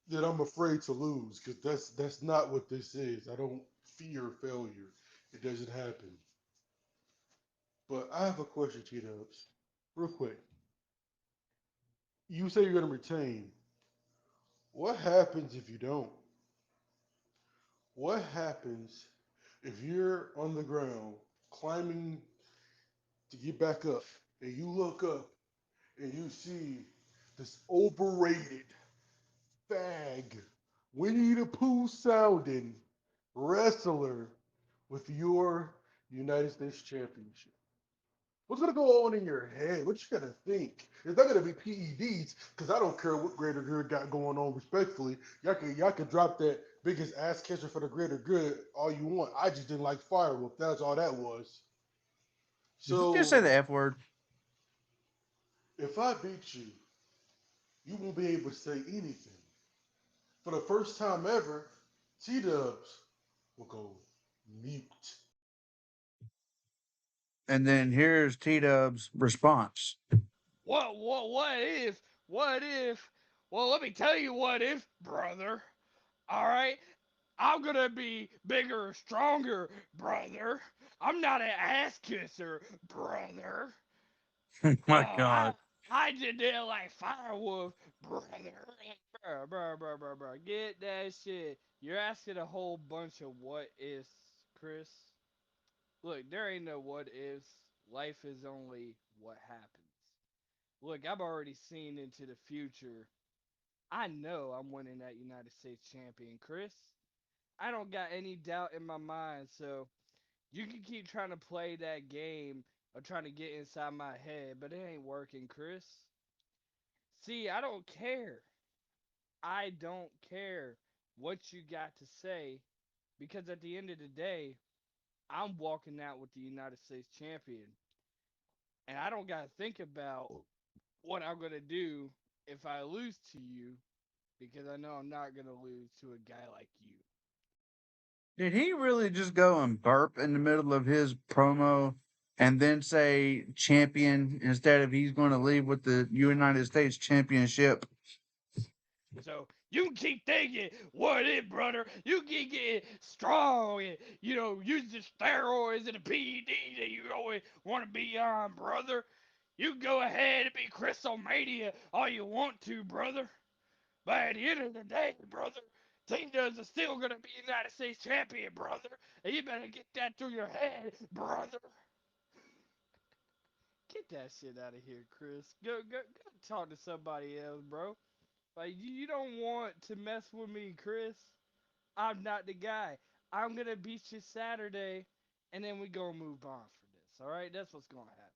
that I'm afraid to lose, because that's not what this is. I don't fear failure. It doesn't happen. But I have a question, T Dubs. Real quick. You say you're gonna retain. What happens if you don't? What happens if you're on the ground climbing to get back up and you look up and you see this overrated fag Winnie the Pooh sounding wrestler with your United States Championship? What's gonna go on in your head? What you gonna think? It's not gonna be PEDs, because I don't care what greater good got going on. Respectfully, y'all can drop that biggest ass catcher for the greater good all you want. I just didn't like Firewolf. That's all that was.
did you just say
So
the F word?
if I beat you, you won't be able to say anything. For the first time ever, T Dubs will go mute.
And then here's T-Dubs' response.
What if? What if? Well, let me tell you what if, brother. All right? I'm gonna be bigger, stronger, brother. I'm not an ass kisser, brother.
Oh
Oh,
my God.
I did that like Firewolf, brother. Bro. Get that shit. You're asking a whole bunch of what ifs, Chris. Look, there ain't no what ifs. Life is only what happens. Look, I've already seen into the future. I know I'm winning that United States champion, Chris. I don't got any doubt in my mind, so you can keep trying to play that game or trying to get inside my head, but it ain't working, Chris. See, I don't care. I don't care what you got to say, because at the end of the day, I'm walking out with the United States champion. And I don't got to think about what I'm going to do if I lose to you, because I know I'm not going to lose to a guy like you.
Did he really just go and burp in the middle of his promo and then say champion instead of he's going to leave with the United States Championship?
So you can keep thinking, what if, brother? You can get strong and, use the steroids and the PEDs that you always want to be on, brother. You can go ahead and be Crystal Mania all you want to, brother. But at the end of the day, brother,
Cena's is still gonna be United States champion, brother. And you better get that through your head, brother. Get that shit out of here, Chris. Go talk to somebody else, bro. Like, you don't want to mess with me, Chris. I'm not the guy. I'm gonna beat you Saturday, and then we gonna move on from this. All right, that's what's gonna happen.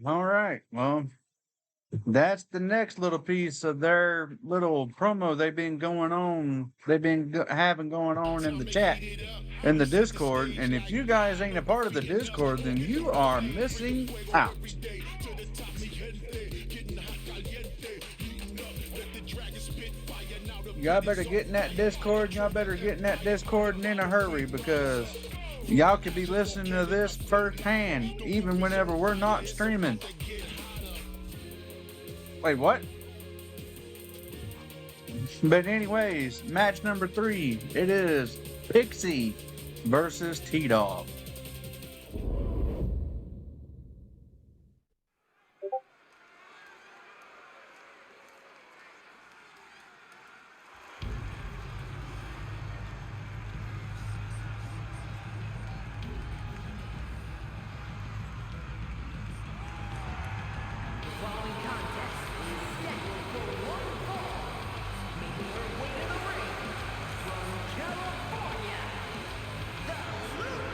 All right.
All right. Well, that's the next little piece of their little promo they've been having going on in the chat, in the Discord. And if you guys ain't a part of the Discord, then you are missing out. Y'all better get in that Discord. Y'all better get in that Discord and in a hurry, because y'all could be listening to this firsthand, even whenever we're not streaming. Wait, what? But anyways, match number 3. It is Pixie versus Dogg.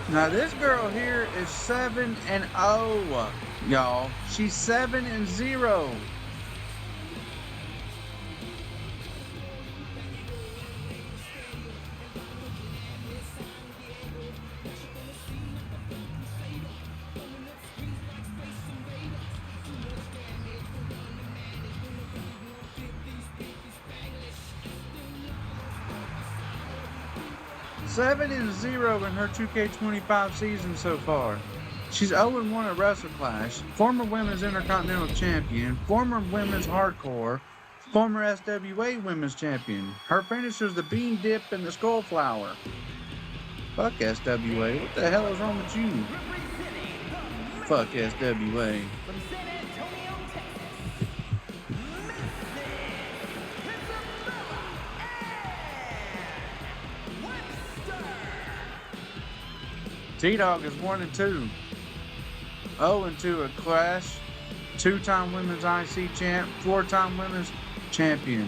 Now this girl here is 7-0, y'all. She's 7-0. Seven and 0 in her 2K25 season so far. She's 0-1 at Wrestle Clash, former Women's Intercontinental Champion, former Women's Hardcore, former SWA Women's Champion. Her finisher's the Bean Dip and the Skull Flower. Fuck SWA. What the hell is wrong with you? Fuck SWA. Dogg is 1-2. 0-2 at Clash. 2-time Women's IC Champ. 4-time Women's Champion.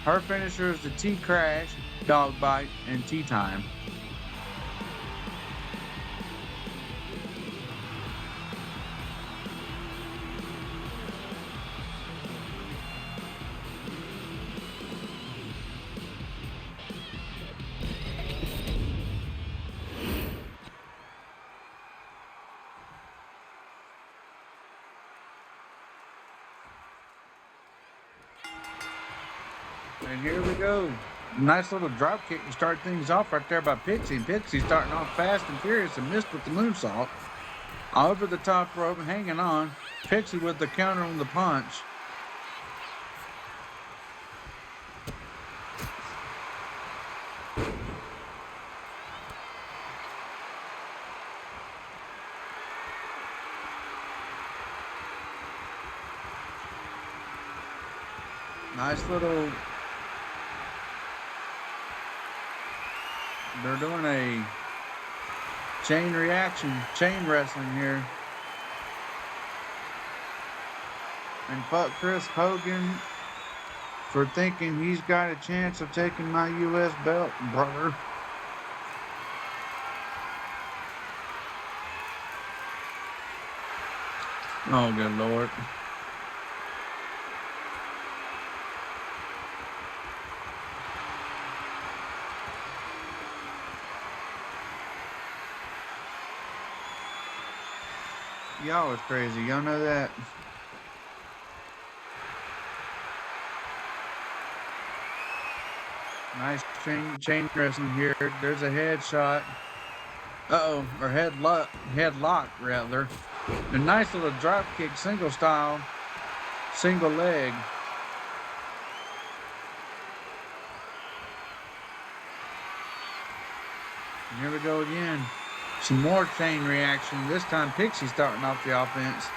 Her finisher is the T-Crash, Dog Bite, and T-Time. And here we go. Nice little drop kick to start things off right there by Pixie. Pixie starting off fast and furious and missed with the moonsault. Over the top rope, hanging on. Pixie with the counter on the punch. Nice little... They're doing a chain reaction, chain wrestling here. And fuck Chris Hogan for thinking he's got a chance of taking my U.S. belt, brother. Oh, good Lord. Y'all is crazy. Y'all know that? Nice chain wrestling here. There's a headshot. Uh-oh. Or headlock, rather. A nice little drop kick, single style, single leg. And here we go again. Some more chain reaction. This time Pixie starting off the offense.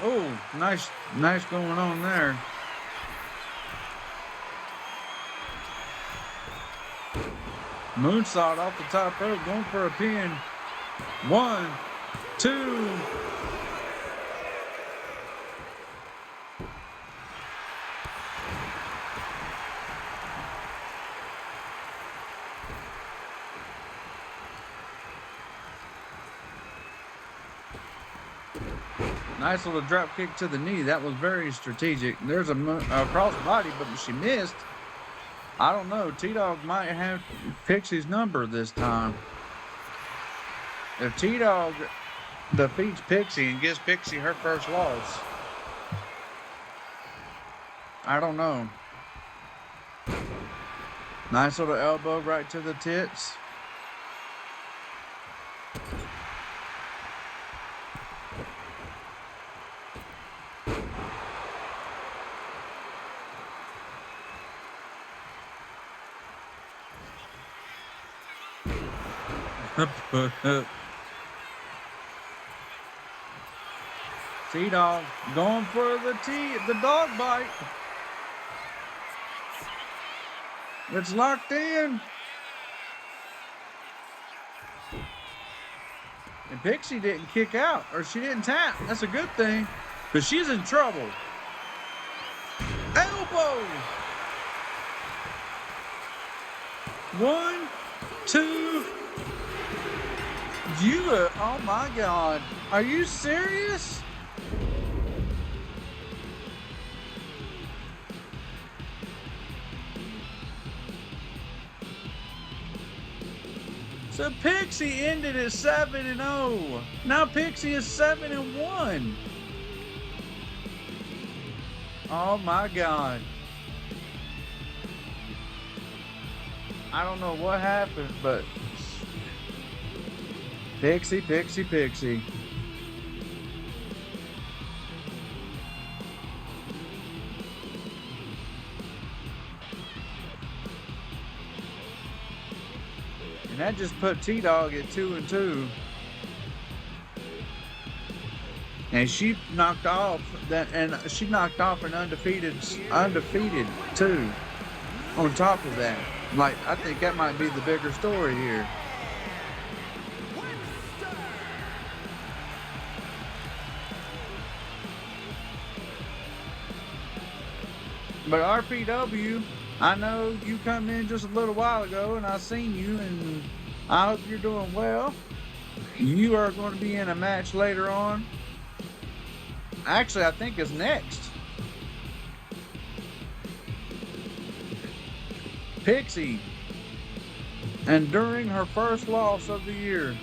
Oh, nice going on there. Moonsault off the top rope, going for a pin. 1, 2. Nice little drop kick to the knee. That was very strategic. There's a cross body, but she missed. I don't know. T-Dog might have Pixie's number this time. If T-Dog defeats Pixie and gives Pixie her first loss, I don't know. Nice little elbow right to the tits. T-Dog going for the dog bite. It's locked in. And Pixie didn't kick out, or she didn't tap. That's a good thing, because she's in trouble. Elbow. 1, 2. Oh my God. Are you serious? So Pixie ended at 7-0. Now Pixie is 7-1. Oh my God. I don't know what happened, but Pixie. And that just put T-Dog at 2-2. And she knocked off an undefeated too. On top of that, like, I think that might be the bigger story here. But RPW, I know you come in just a little while ago and I seen you, and I hope you're doing well. You are going to be in a match later on. Actually, I think it's next. Pixie, enduring her first loss of the year.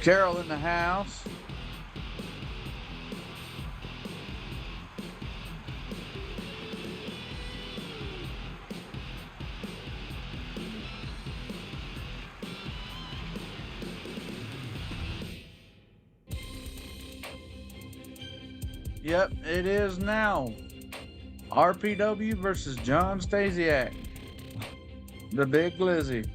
Carol in the house. Yep, it is now. RPW versus Jon Stasiak. The Big Glizzy.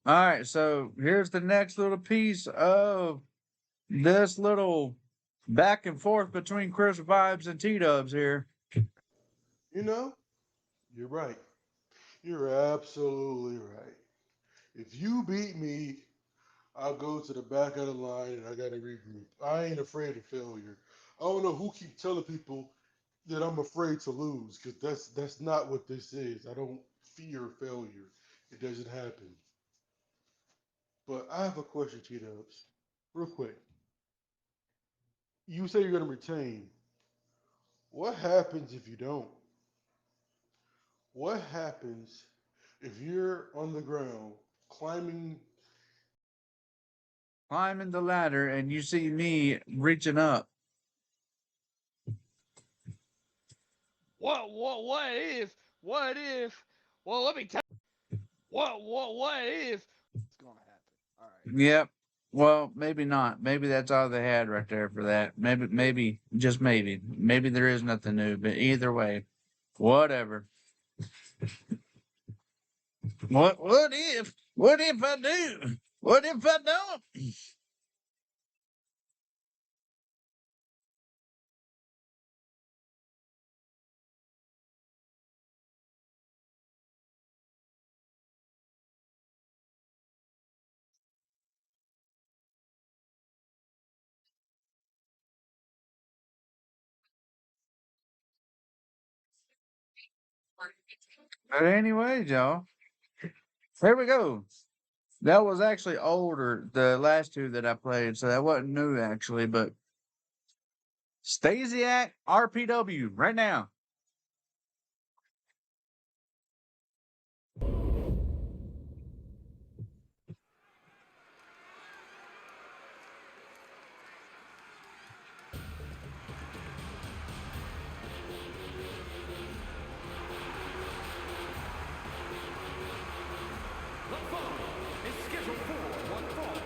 All right, so here's the next little piece of this little back and forth between Chris Vibes and T-Dubs here.
You know, you're right. You're absolutely right. If you beat me, I'll go to the back of the line and I got to regroup. I ain't afraid of failure. I don't know who keep telling people that I'm afraid to lose, because that's not what this is. I don't fear failure. It doesn't happen. But I have a question, T-Dubs. Real quick. You say you're going to retain. What happens if you don't? What happens if you're on the ground climbing
The ladder and you see me reaching up?
What if, well, let me tell What if it's gonna happen? All right.
Yep. Well, maybe not. Maybe that's all they had right there for that. Maybe, just maybe. Maybe there is nothing new, but either way, whatever. What if? What if I do? What if I don't? But anyway, y'all, here we go. That was actually older, the last two that I played, so that wasn't new actually, but Stasiak RPW right now.
The following is scheduled for one fall,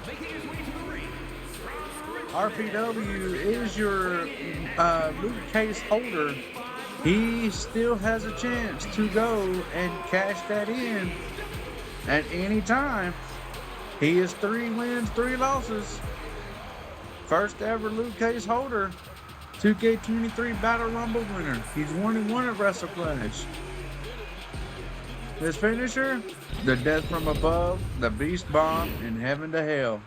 making his way to the ring from
RPW is your Luke Case holder. He still has a chance to go and cash that in at any time. He is 3 wins, 3 losses. First ever Luke Case holder. 2K23 Battle Rumble winner. He's 1-1 at WrestleClash. His finisher, the Death from Above, the Beast Bomb, and Heaven to Hell.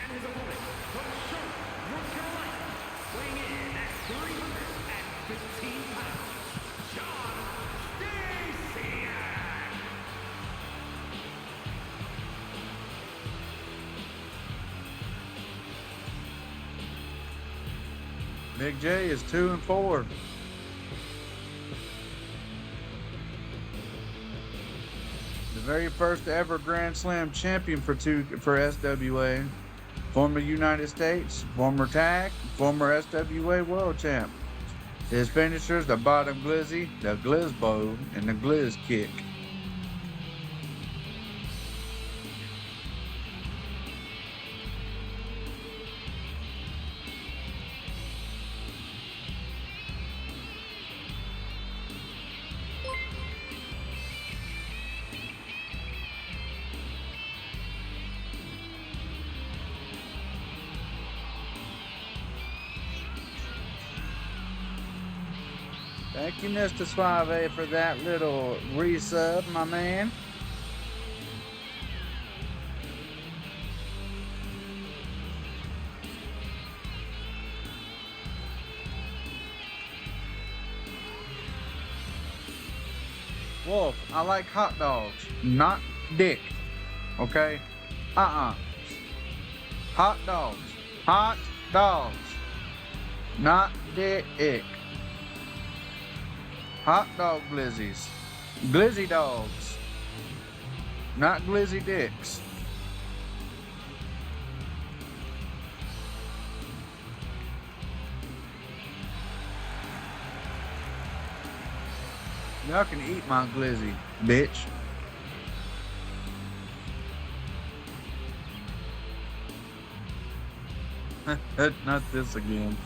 and his opponent from Charlotte, North Carolina, weighing in at 315 pounds, Jon Stasiak.
Big J is 2-4. The very first ever Grand Slam champion for SWA. Former United States, former tag, former SWA world champ. His finishers, the bottom glizzy, the glizbo, and the gliz kick. Thank you, Mr. Suave, for that little resub, my man. Wolf, I like hot dogs, not dick. Okay? Hot dogs. Hot dogs. Not dick. Hot dog glizzies. Glizzy dogs. Not glizzy dicks. Y'all can eat my glizzy, bitch. Not this again.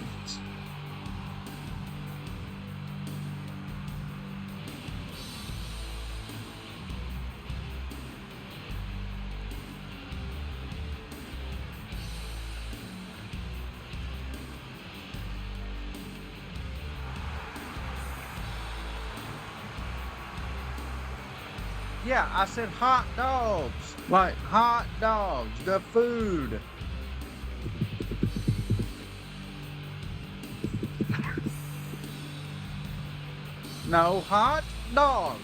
Yeah, I said hot dogs. Like hot dogs, the food. No, hot dogs.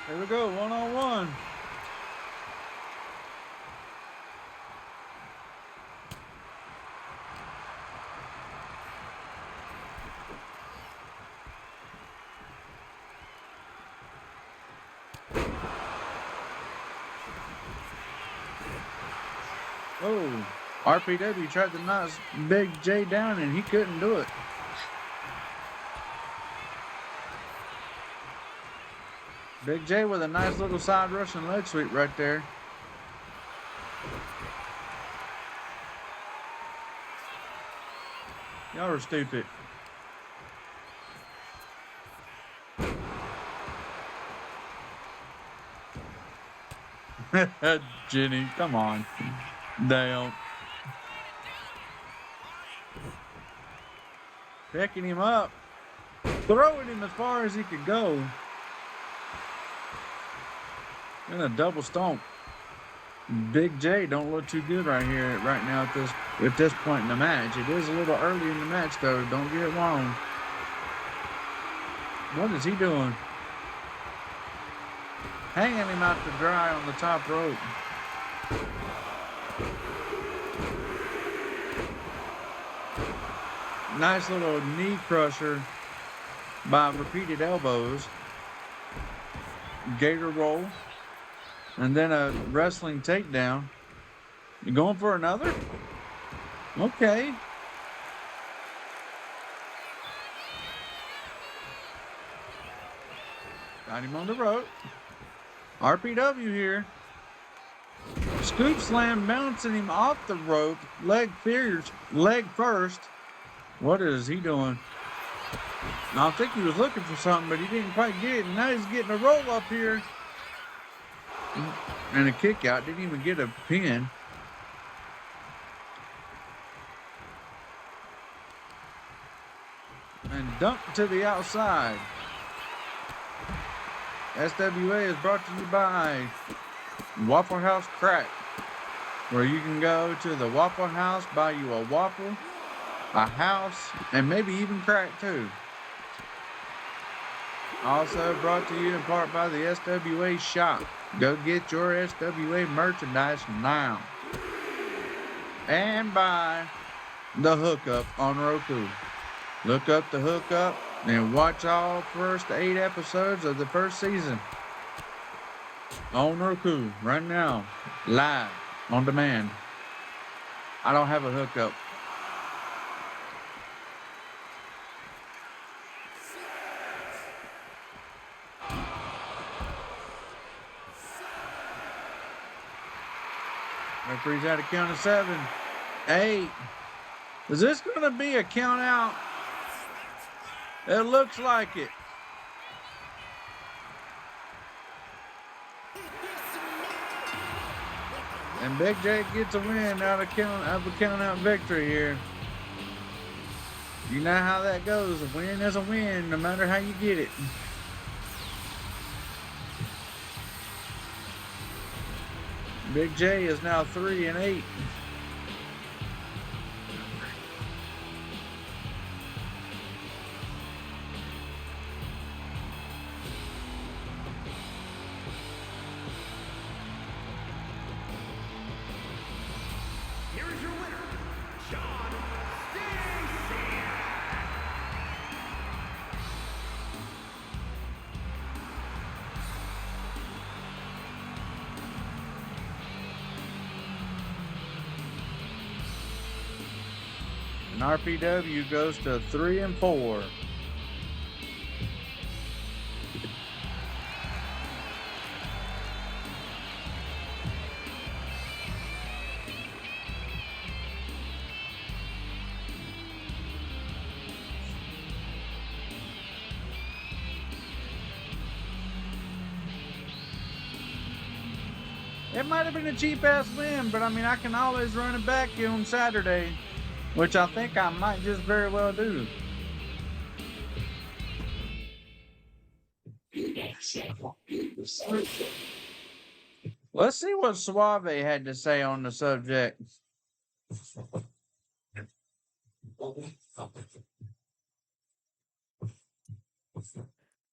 Here we go, 1-on-1. Oh, RPW tried to knock Big J down and he couldn't do it. Big J with a nice little side Russian leg sweep right there. Y'all are stupid. Jenny, come on. Damn. Picking him up. Throwing him as far as he could go. And a double stomp. Big J don't look too good right now at this point in the match. It is a little early in the match though, don't get it wrong. What is he doing? Hanging him out to dry on the top rope. Nice little knee crusher by repeated elbows. Gator roll. And then a wrestling takedown. You going for another? Okay. Got him on the rope. RPW here. Scoop slam bouncing him off the rope. Leg first. What is he doing? I think he was looking for something, but he didn't quite get it. And now he's getting a roll up here. And a kick out. Didn't even get a pin. And dumped to the outside. SWA is brought to you by Waffle House Crack, where you can go to the Waffle House, buy you a waffle, a house, and maybe even crack too. Also brought to you in part by the SWA Shop. Go get your SWA merchandise now. And by the Hookup on Roku. Look up the Hookup and watch all first 8 episodes of the first season on Roku right now, live, on demand. I don't have a hookup. Referee's at a count of 7, 8. Is this going to be a count out? It looks like it. And Big J gets a win out of a count out victory here. You know how that goes. A win is a win, no matter how you get it. Big J is now 3-8.
Here is your winner, Jon Stasiak.
And RPW goes to 3-4. It might have been a cheap-ass win, but I mean, I can always run it back on Saturday, which I think I might just very well do. Let's see what Suave had to say on the subject.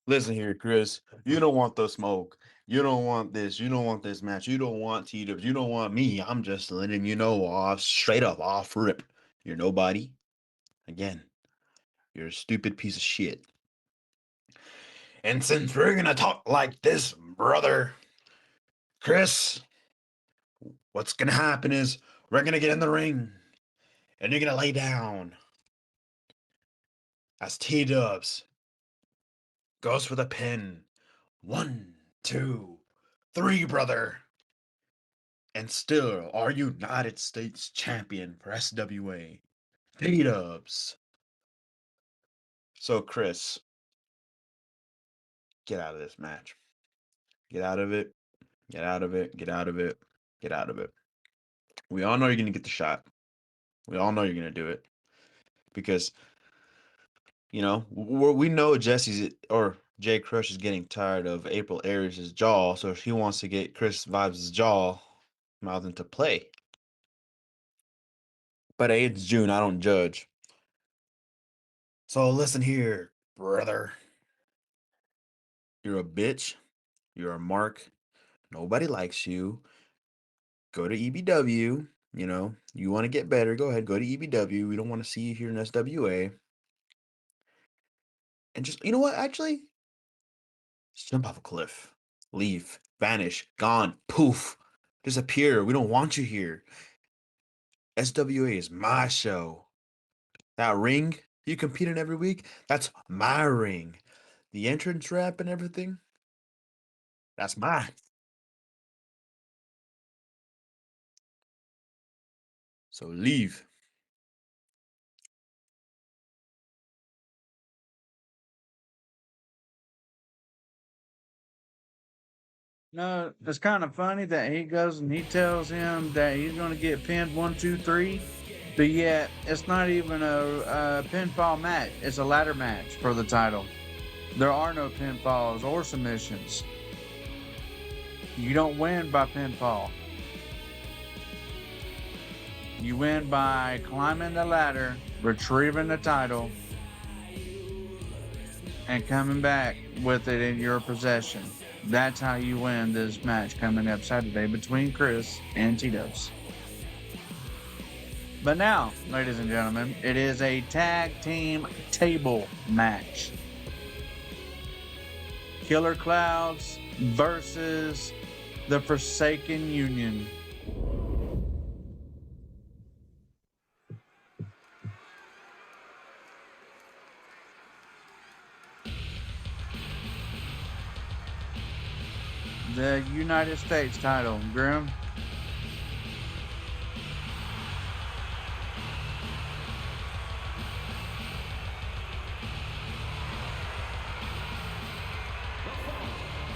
Listen here, Chris. You don't want the smoke. You don't want this. You don't want this match. You don't want T-Dubs. You don't want me. I'm just letting you know off, straight up, off rip. You're nobody. Again, you're a stupid piece of shit. And since we're gonna talk like this, brother, Chris, what's gonna happen is we're gonna get in the ring and you're gonna lay down as T-Dubs goes for the pin. 1, 2, 3, brother. And still our United States champion for SWA, T-Dubs. So, Chris, get out of this match. Get out of it. Get out of it. Get out of it. Get out of it. We all know you're going to get the shot. We all know you're going to do it. Because, you know, we know Jay Crush is getting tired of April Aries' jaw. So he wants to get Chris Vibes' jaw mouth into play. But hey, it's June. I don't judge. So listen here, brother. You're a bitch. You're a mark. Nobody likes you. Go to EBW. You know, you want to get better, go ahead, go to EBW. We don't want to see you here in SWA. And just, you know what, actually? Just jump off a cliff. Leave. Vanish. Gone. Poof. Disappear. We don't want you here. SWA is my show. That ring you compete in every week, that's my ring. The entrance ramp and everything, that's mine. So leave.
No, it's kind of funny that he goes and he tells him that he's going to get pinned 1, 2, 3, but yet it's not even a pinfall match. It's a ladder match for the title. There are no pinfalls or submissions. You don't win by pinfall. You win by climbing the ladder, retrieving the title, and coming back with it in your possession. That's how you win this match coming up Saturday between Chris and T-Dubs. But now, ladies and gentlemen, it is a tag team table match. Killer Clouds versus the Forsaken Union. The United States title, Grim.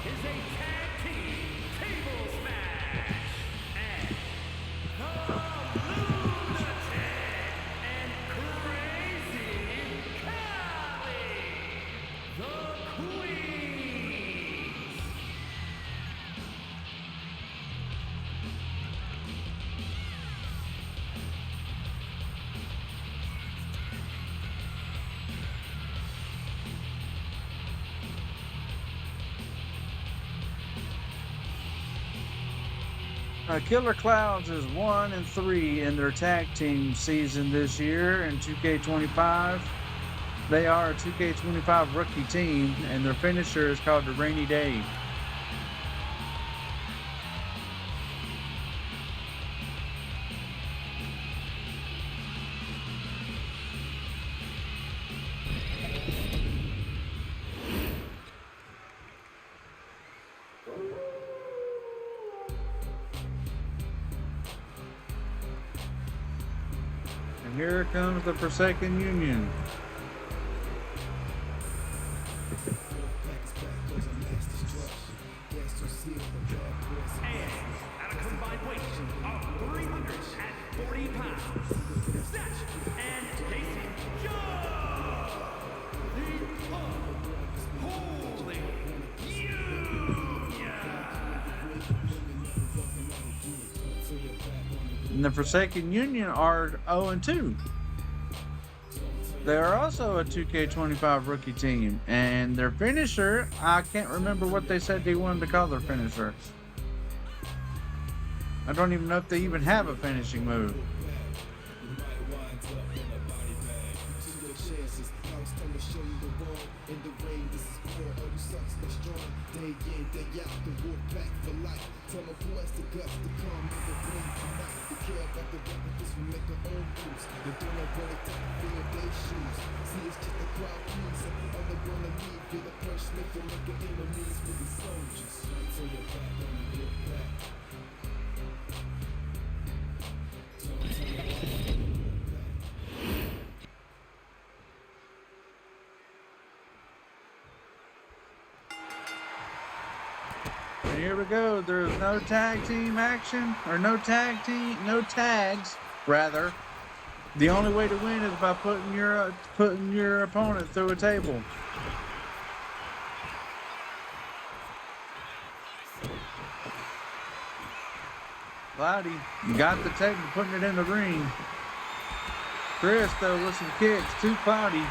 Is a tag team table smash. And the Lunatic and Crazy Callie, the Queens.
Killer Clouds is 1-3 in their tag team season this year in 2K25. They are a 2K25 rookie team, and their finisher is called the Rainy Day. And here comes the Forsaken Union.
And at a combined weight of 340 pounds, Snatch and Casey Joe, the Unholy Union.
And the Forsaken Union are 0-2. They are also a 2K25 rookie team, and their finisher, I can't remember what they said they wanted to call their finisher. I don't even know if they even have a finishing move. And here we go. There's no tag team action, or no tags, rather. The only way to win is by putting your opponent through a table. Cloudy got the table, putting it in the ring. Chris, though, with some kicks, too Cloudy.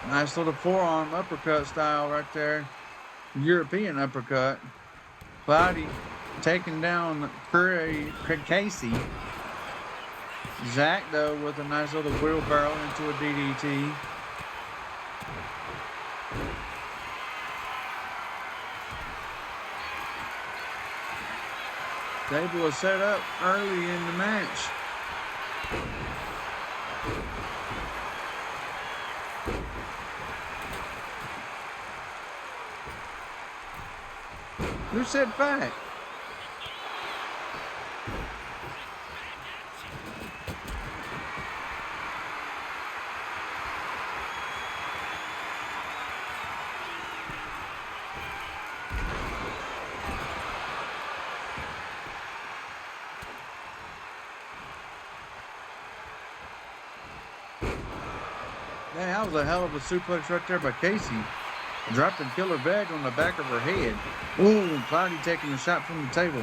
Nice little forearm uppercut style right there. European uppercut. Cloudy taking down Casey. Zach, though, with a nice little wheelbarrow into a DDT. Table was set up early in the match. Who said fact? Man, that was a hell of a suplex right there by Casey. Dropped the killer bag on the back of her head. Ooh, Cloudy taking the shot from the table.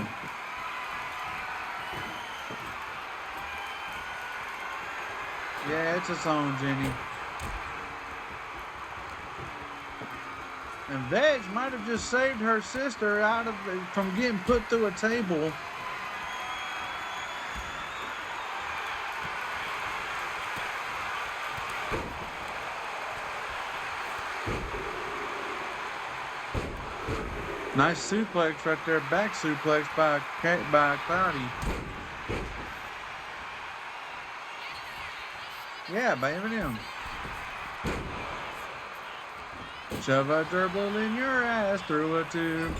Yeah, it's a song, Jenny. And Veg might have just saved her sister from getting put through a table. Nice suplex right there, back suplex by Cloudy. Yeah, by Eminem. Shove a gerbil in your ass through a tube.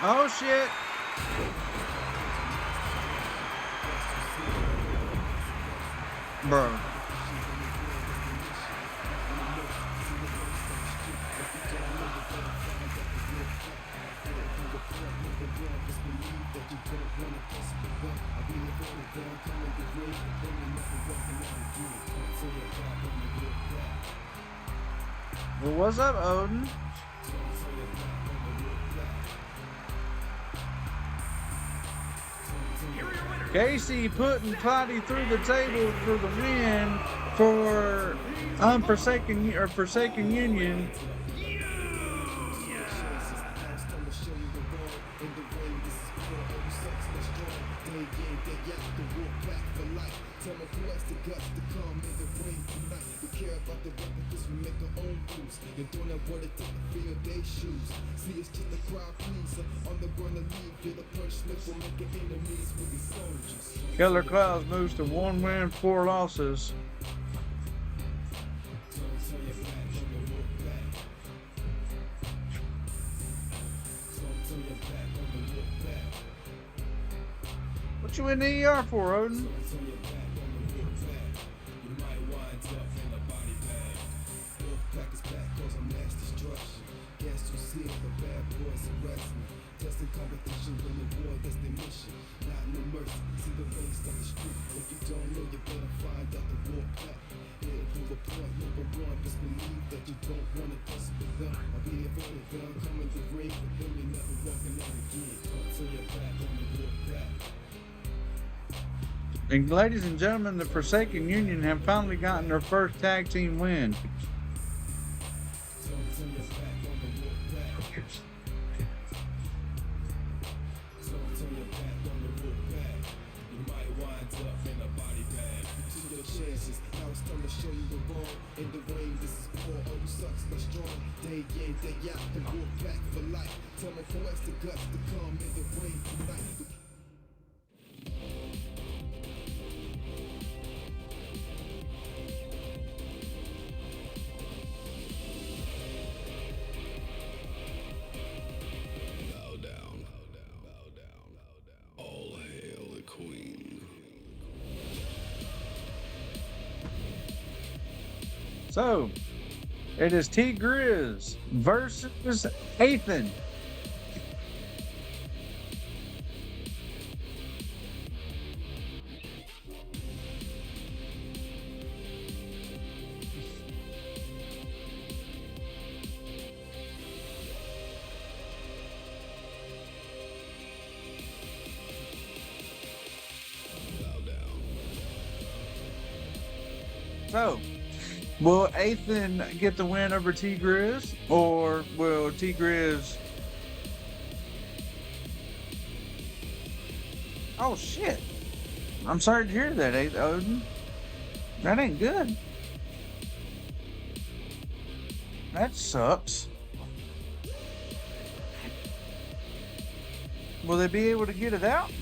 Oh shit. Bro. Well, what's up, Odin? Casey putting Cloudy through the table for the win for Forsaken Union. Killer Clouds moves to 1 win, 4 losses. What you in the ER for, Odin? And ladies and gentlemen, the Forsaken Union have finally gotten their first tag team win. So, it is Griz versus Athan. So, will Athan get the win over Griz, or will Griz? Oh shit! I'm sorry to hear that, Odin. That ain't good. That sucks. Will they be able to get it out?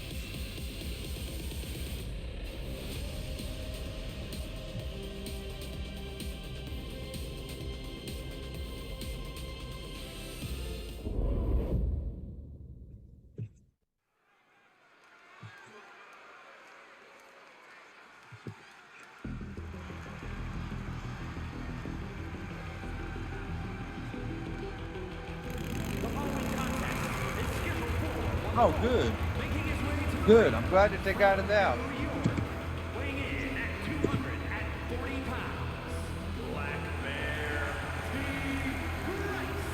Oh, good. Good. I'm glad that they got it out.
Weighing in at 240 pounds, Black Bear, Griz.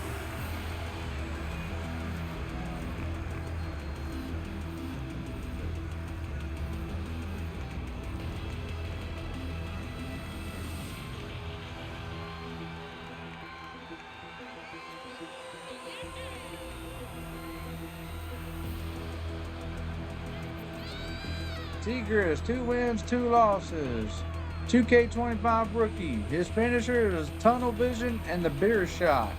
Griz, 2 wins, 2 losses. 2K25 rookie. His finisher is Tunnel Vision and the Beer Shot.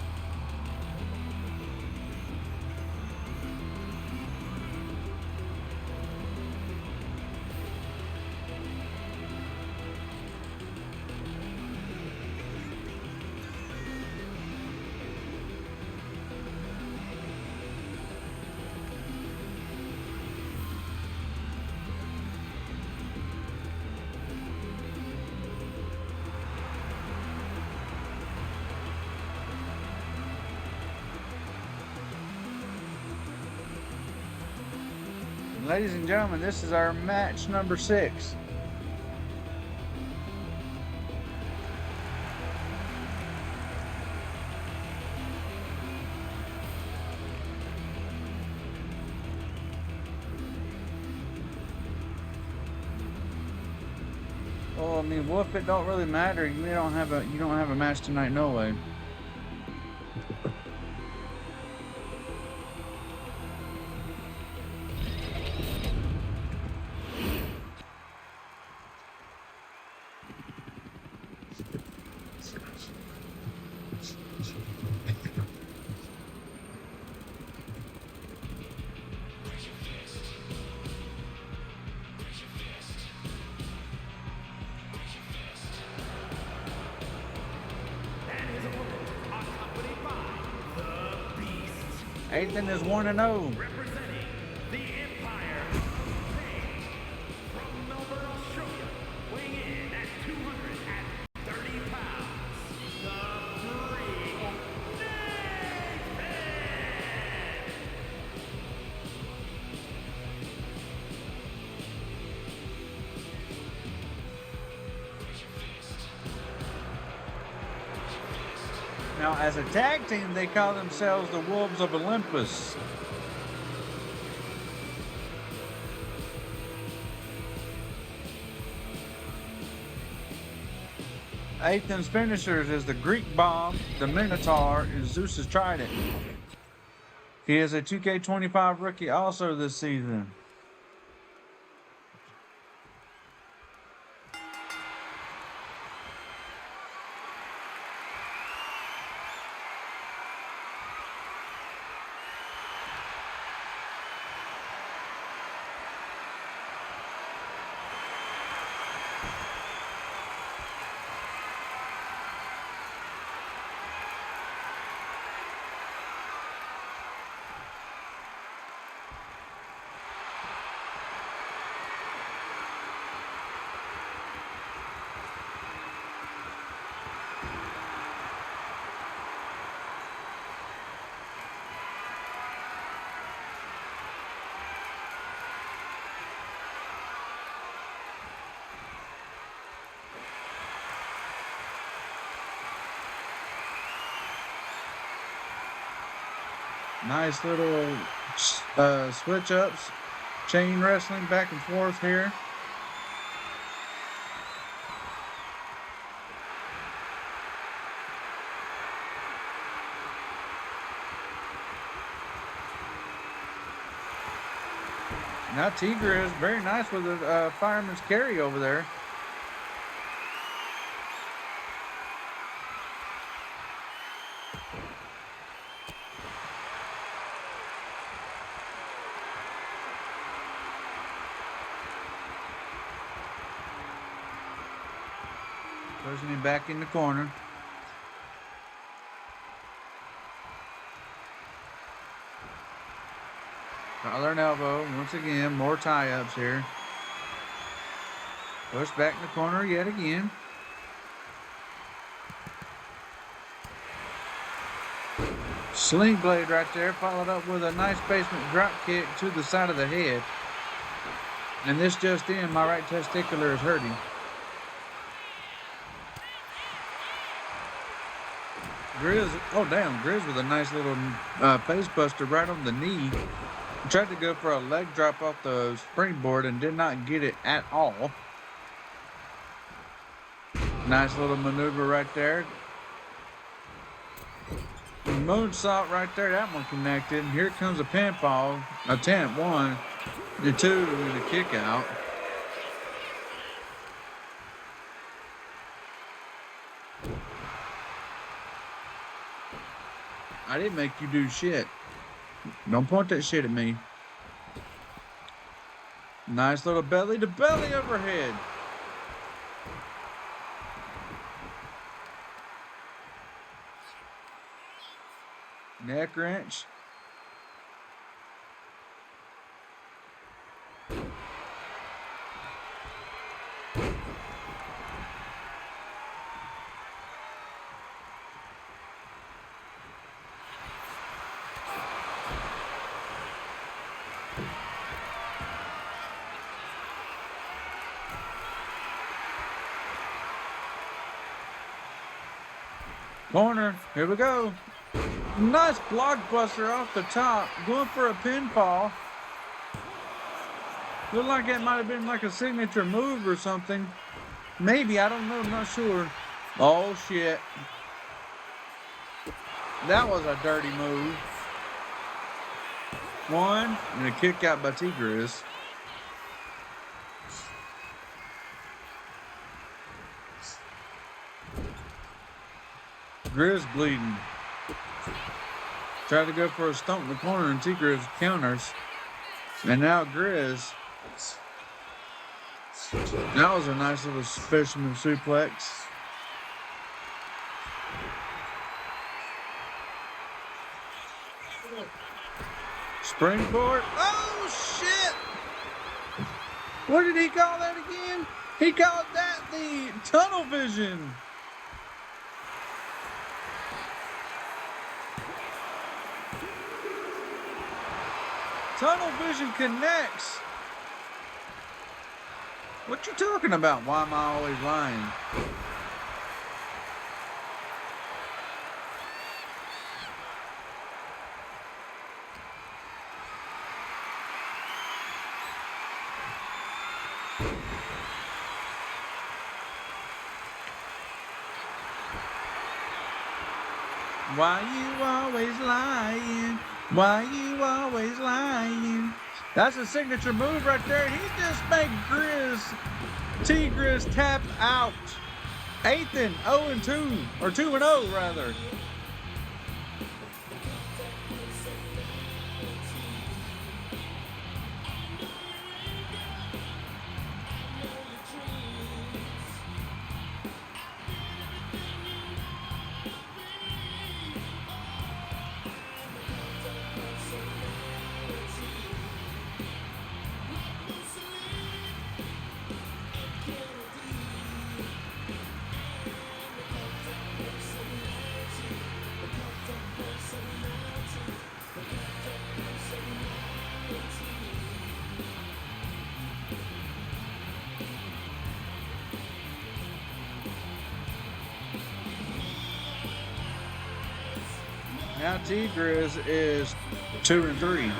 Ladies and gentlemen, this is our match number 6. Well, I mean, what if it don't really matter? You don't have a match tonight, no way. Athan is 1-0.
Representing the Empire State from Melbourne, Australia, weighing in at 230 pounds, the Freak Nathan.
Now, as a tag team, they call themselves the Wolves of Olympus. Athan's finishers is the Greek Bomb, the Minotaur, and Zeus's Trident. He is a 2K25 rookie also this season. Nice little switch ups, chain wrestling back and forth here. Now Tigra is very nice with a fireman's carry over there. Pushing him back in the corner. Collar and elbow. Once again, more tie-ups here. Push back in the corner yet again. Sling blade right there, followed up with a nice basement drop kick to the side of the head. And this just in, my right testicular is hurting. Griz, oh damn, Griz with a nice little face buster right on the knee. Tried to go for a leg drop off the springboard and did not get it at all. Nice little maneuver right there. Moonsault right there, that one connected. Here comes a pinfall. Attempt 1, the 2, and a kick out. I didn't make you do shit. Don't point that shit at me. Nice little belly to belly overhead. Neck wrench. Corner, here we go. Nice blockbuster off the top, going for a pinfall. Looked like it might have been like a signature move or something. Maybe, I don't know, I'm not sure. Oh shit. That was a dirty move. 1, and a kick out by Griz. Griz bleeding. Tried to go for a stomp in the corner and Griz counters. And now Griz. That was a nice little fisherman suplex. Springboard. Oh shit! What did he call that again? He called that the tunnel vision. Tunnel vision connects. What you talking about? Why am I always lying? Why you always lying? Why you always lying? That's a signature move right there. He just made Griz tap out. Athan 0-2, or 2-0 rather. Now Griz is 2-3.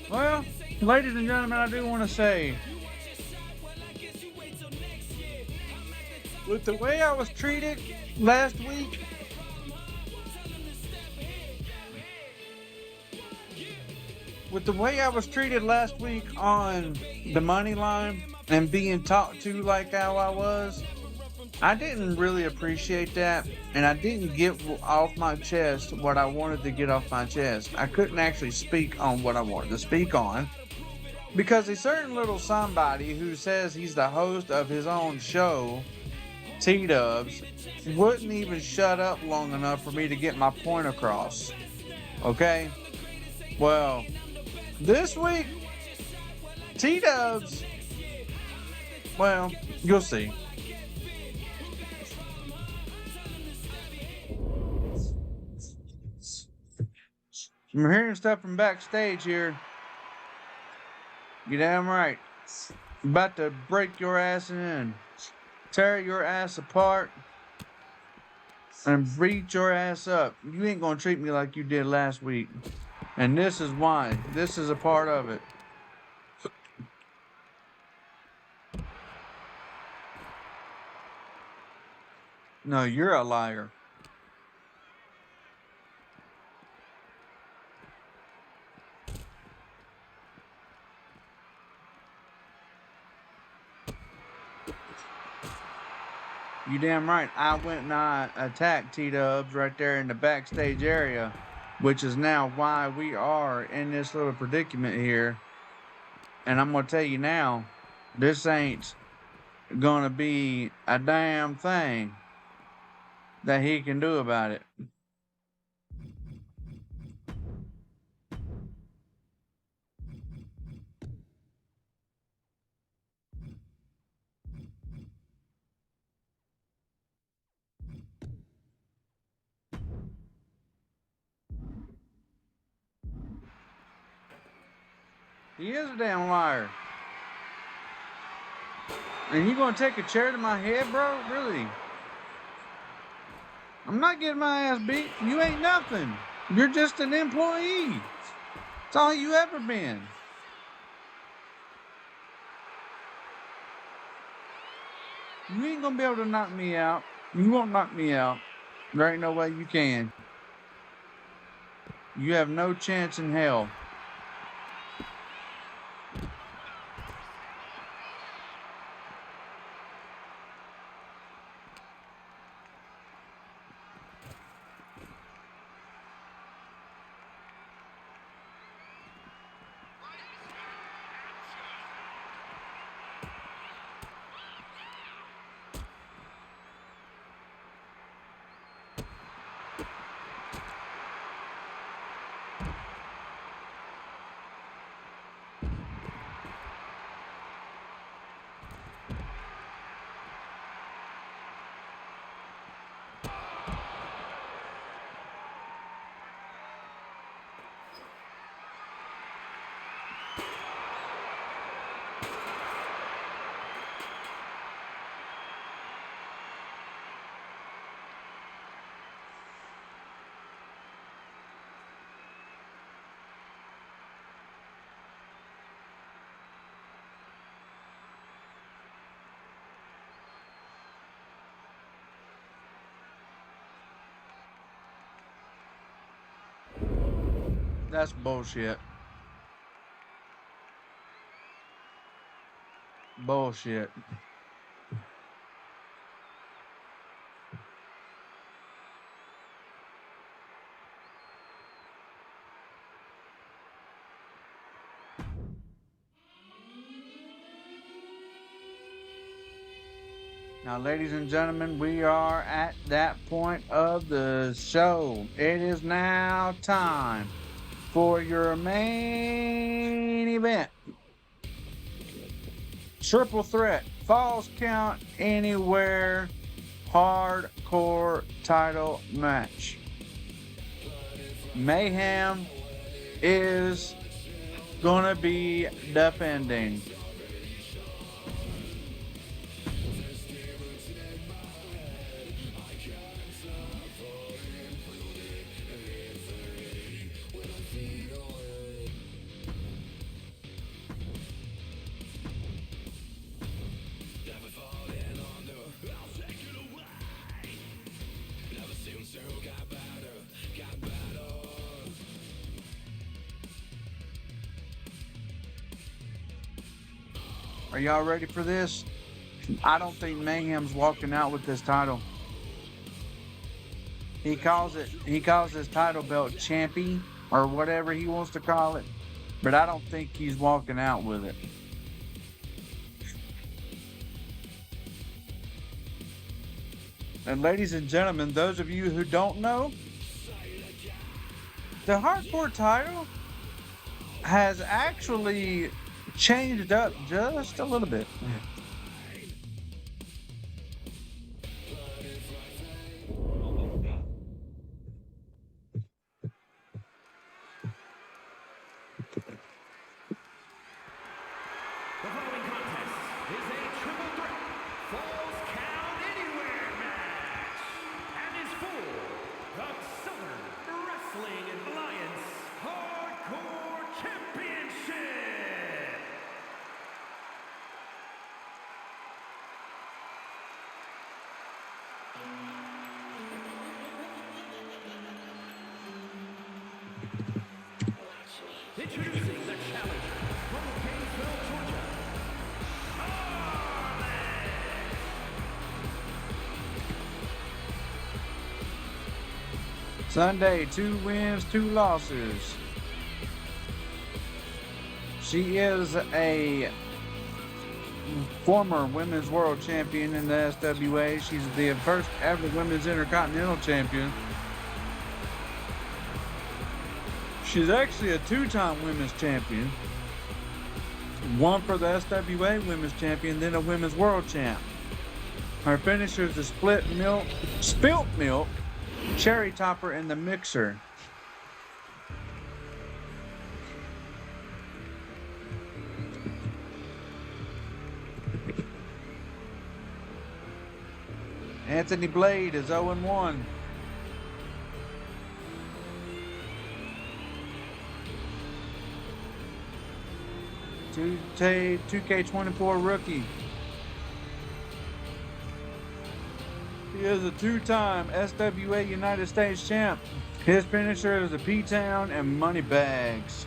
Well, ladies and gentlemen, I do want to say, with the way I was treated last week, on the money line and being talked to like how I was, I didn't really appreciate that, and I didn't get off my chest what I wanted to get off my chest. I couldn't actually speak on what I wanted to speak on because a certain little somebody who says he's the host of his own show, T-Dubs, wouldn't even shut up long enough for me to get my point across. Okay? Well, this week, T-Dubs, well, you'll see. I'm hearing stuff from backstage here. You damn right. About to break your ass in, tear your ass apart, and beat your ass up. You ain't gonna treat me like you did last week. And this is why. This is a part of it. No, you're a liar. You damn right. I went and I attacked T-Dubs right there in the backstage area, which is now why we are in this little predicament here. And I'm going to tell you now, this ain't going to be a damn thing that he can do about it. He is a damn liar. And you gonna take a chair to my head, bro? Really? I'm not getting my ass beat. You ain't nothing. You're just an employee. That's all you ever been. You ain't gonna be able to knock me out. You won't knock me out. There ain't no way you can. You have no chance in hell. That's bullshit. Bullshit. Now, ladies and gentlemen, we are at that point of the show. It is now time for your main event. Triple threat, Falls Count Anywhere, hardcore title match. Mayhem is gonna be defending. Are y'all ready for this? I don't think Mayhem's walking out with this title. He calls his title belt Champy or whatever he wants to call it, but I don't think he's walking out with it. And ladies and gentlemen, those of you who don't know, the hardcore title has actually changed up just a little bit.
The following contest is a triple threat Falls Count Anywhere match and is for the Southern Wrestling Alliance Hardcore Championship. Introducing the challenger from Gainesville, Georgia,
Sunday, 2 wins, 2 losses. She is a former women's world champion in the SWA. She's the first ever women's intercontinental champion. She's actually a 2-time women's champion. One for the SWA women's champion, then a women's world champ. Her finisher is the spilt milk, cherry topper in the mixer. Anthony Blade is 0-1. Two 2K24 rookie. He is a 2-time SWA United States champ. His finisher is the P-Town and Money Bags.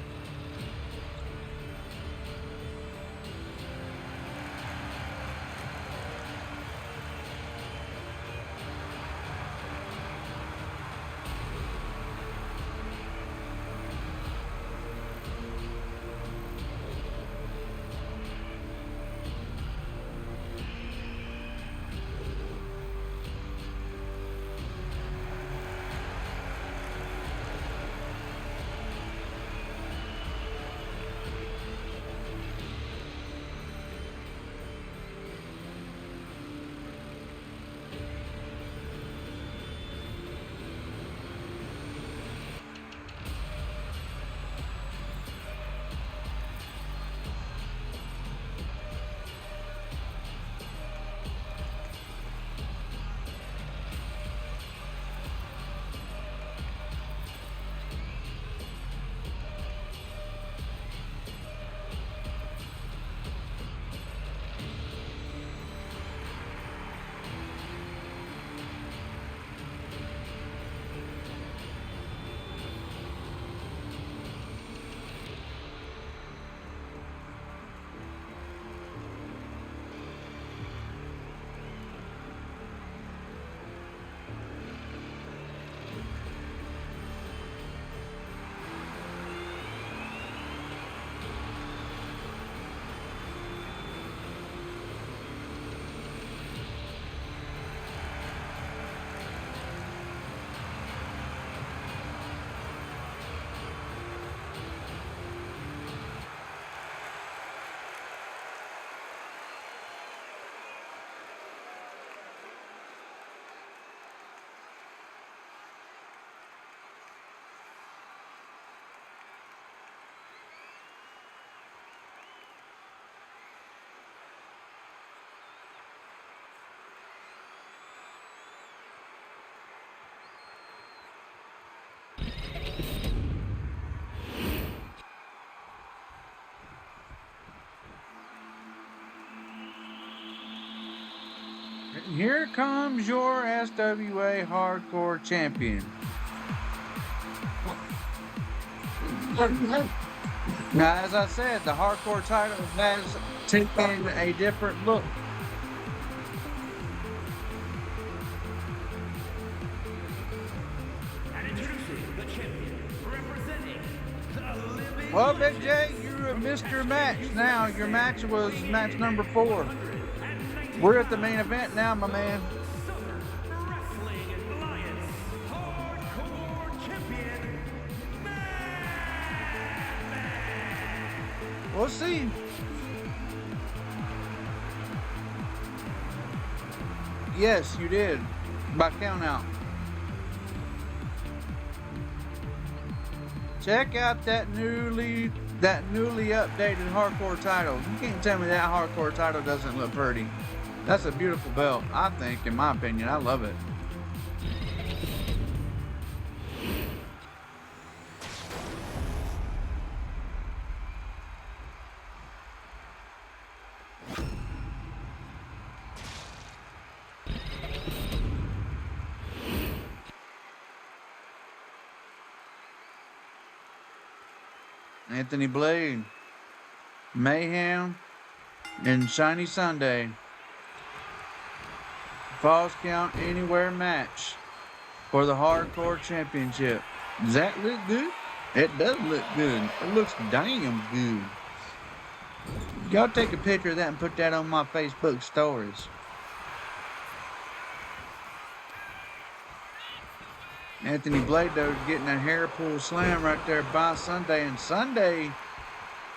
here comes your SWA Hardcore Champion. Now, as I said, the Hardcore title has taken a different look.
And introducing the champion, representing the Living
Well, Big J, you're Mr. Match now. Your match was match number 4. We're at the main event now, my man.
Wrestling Alliance Hardcore Champion,
We'll see. Yes, you did. By count out. Check out that newly updated hardcore title. You can't tell me that hardcore title doesn't look pretty. That's a beautiful belt, I think, in my opinion. I love it. Anthony Blade, Mayhem, and Shiny Sunday. Falls Count Anywhere match for the Hardcore Championship. Does that look good? It does look good. It looks damn good. Y'all take a picture of that and put that on my Facebook stories. Anthony Blade, though, getting a hair pull slam right there by Sunday. And Sunday,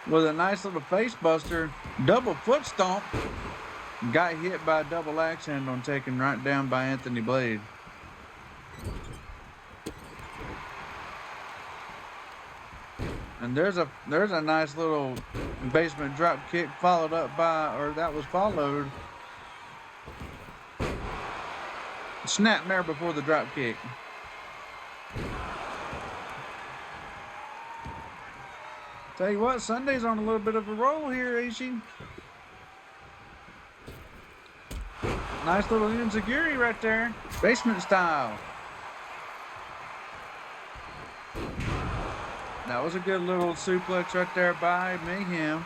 with a nice little face buster, double foot stomp, got hit by a double axe handle and taken right down by Anthony Blade. And there's a nice little basement drop kick followed up by, or that was followed. Snapmare before the drop kick. Tell you what, Sunday's on a little bit of a roll here, ain't she? Nice little enziguri right there. Basement style. That was a good little suplex right there by Mayhem.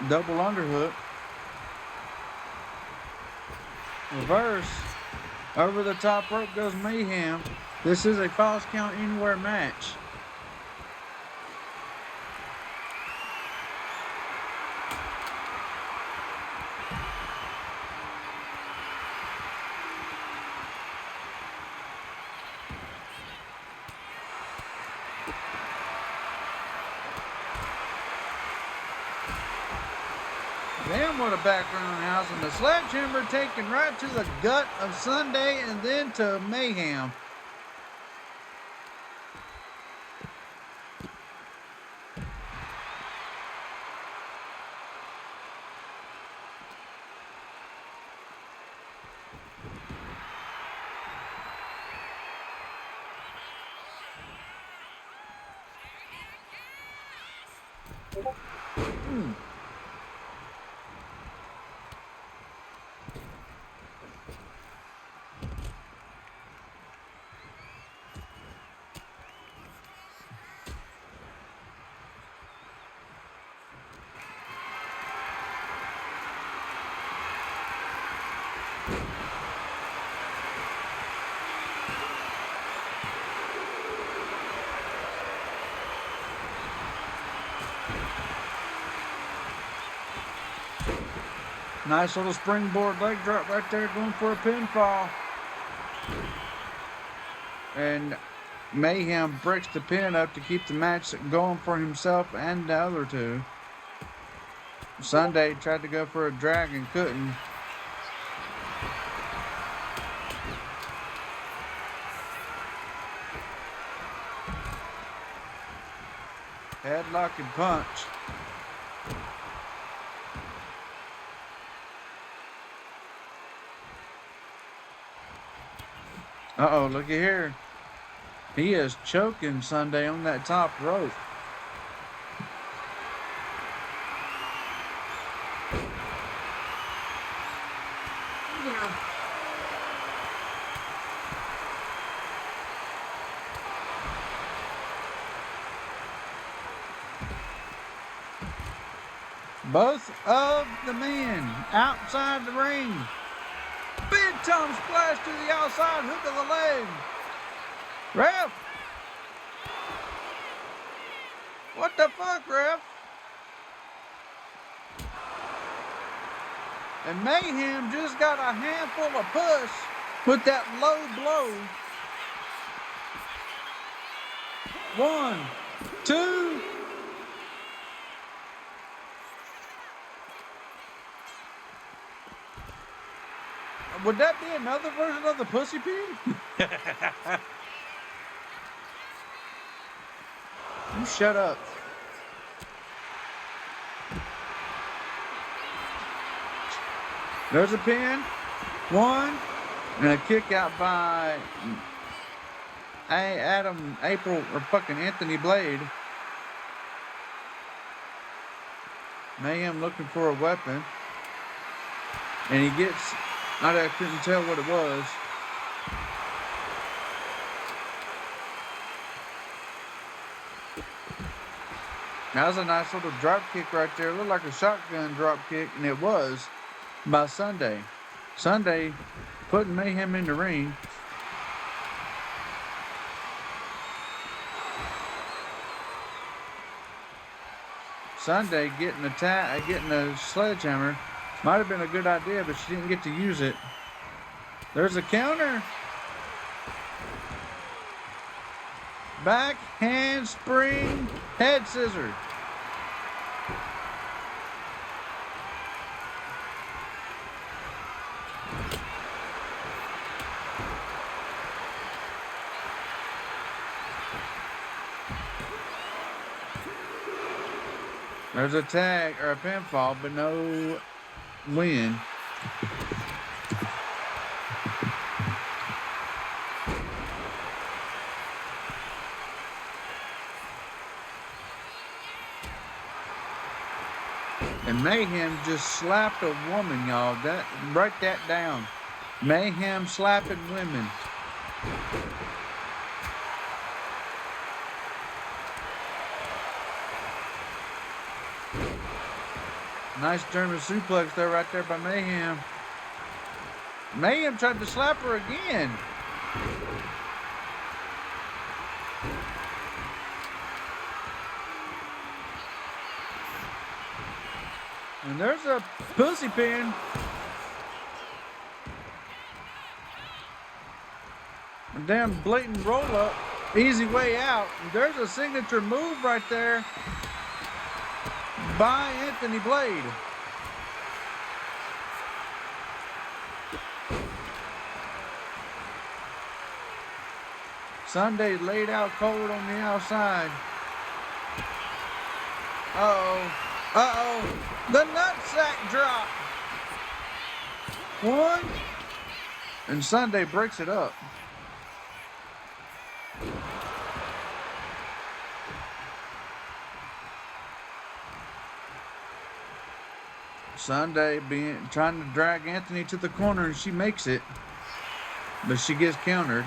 Double underhook. Reverse. Over the top rope goes Mayhem. This is a Falls Count Anywhere match. Damn, what a background house. And the sledgehammer taken right to the gut of Sunday and then to Mayhem. Nice little springboard leg drop right there, going for a pinfall. And Mayhem breaks the pin up to keep the match going for himself and the other two. Sunday tried to go for a drag and couldn't. Headlock and punch. Uh-oh, looky here. He is choking Sunday on that top rope. Both of the men outside the ring. Big time splash to the outside, hook of the leg. Ref! What the fuck, ref? And Mayhem just got a handful of push with that low blow. 1, 2. Would that be another version of the pussy pin? You shut up. There's a pin. 1. And a kick out by Anthony Blade. Mayhem looking for a weapon. And he gets, I couldn't tell what it was. That was a nice little drop kick right there. It looked like a shotgun drop kick, and it was by Sunday. Sunday putting Mayhem in the ring. Sunday getting a sledgehammer. Might have been a good idea, but she didn't get to use it. There's a counter. Back handspring head scissor. There's a tag or a pinfall, but no win. And Mayhem just slapped a woman, y'all. Write that down. Mayhem slapping women. Nice German suplex there, right there by Mayhem. Mayhem tried to slap her again. And there's a pussy pin. A damn blatant roll up. Easy way out. And there's a signature move right there by Anthony Blade. Sunday laid out cold on the outside. Uh-oh. The nutsack drop. 1. And Sunday breaks it up. Sunday trying to drag Anthony to the corner, and she makes it. But she gets countered.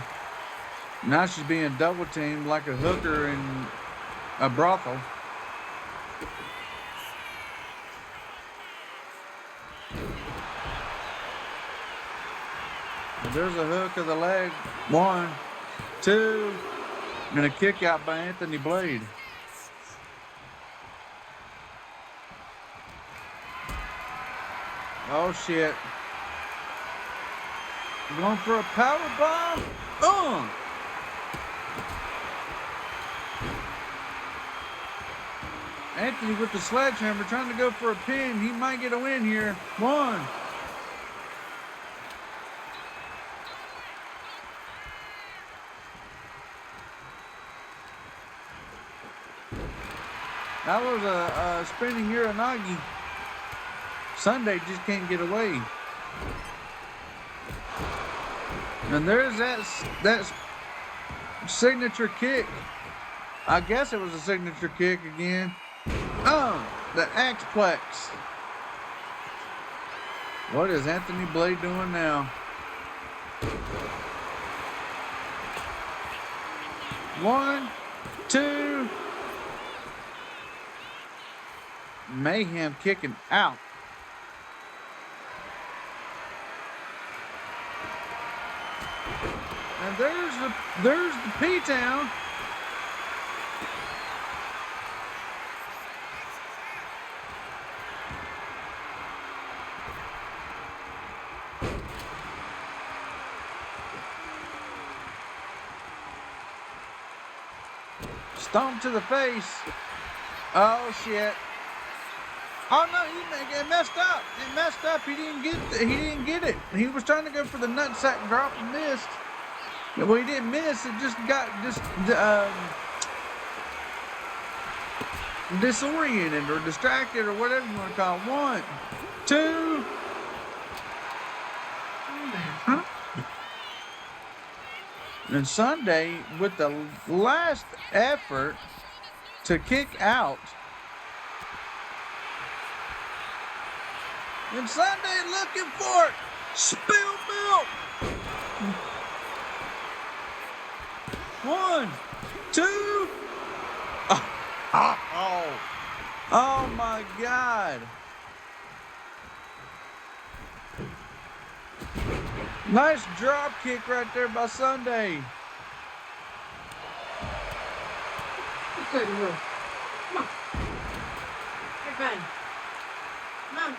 Now she's being double teamed like a hooker in a brothel. And there's a hook of the leg. 1, 2, and a kick out by Anthony Blade. Oh shit. Going for a power bomb. Anthony with the sledgehammer trying to go for a pin. He might get a win here. 1. That was a spinning Uranagi. Sunday just can't get away. And there's that signature kick. I guess it was a signature kick again. The Axplex. What is Anthony Blade doing now? 1, 2. Mayhem kicking out. And there's the P-Town. Stomp to the face. Oh shit. Oh no, it messed up. It messed up. He didn't get it. He was trying to go for the nutsack drop and missed. Well, he didn't miss. It just got disoriented or distracted or whatever you want to call it. 1, 2. And Sunday, with the last effort to kick out, and Sunday looking for it. Spill milk. 1, 2. Oh my God. Nice drop kick right there by Sunday.
Good move. Come on. You're fine. Come on.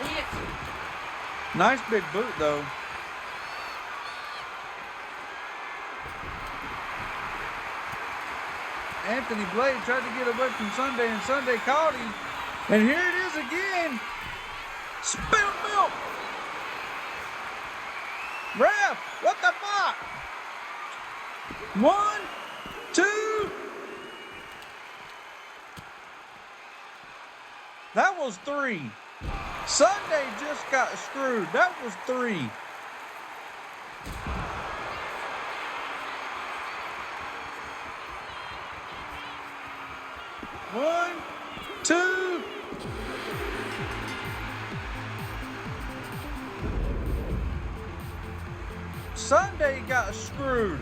Lead it.
Nice big boot though. Anthony Blade tried to get away from Sunday and Sunday caught him. And here it is again. Spilled milk. Ref, what the fuck? 1, 2. That was 3. Sunday just got screwed. That was 3. One, 2. Sunday got screwed.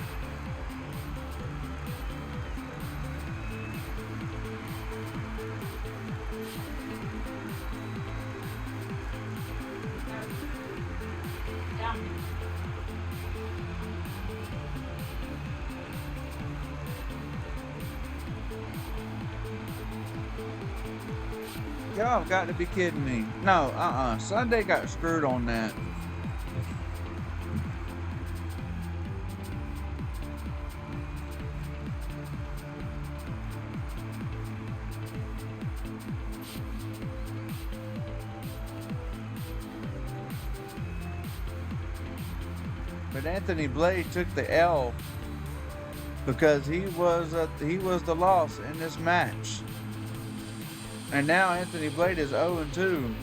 Y'all got to be kidding me. No, Sunday got screwed on that. But Anthony Blade took the L because he was the loss in this match. And now Anthony Blade is 0-2.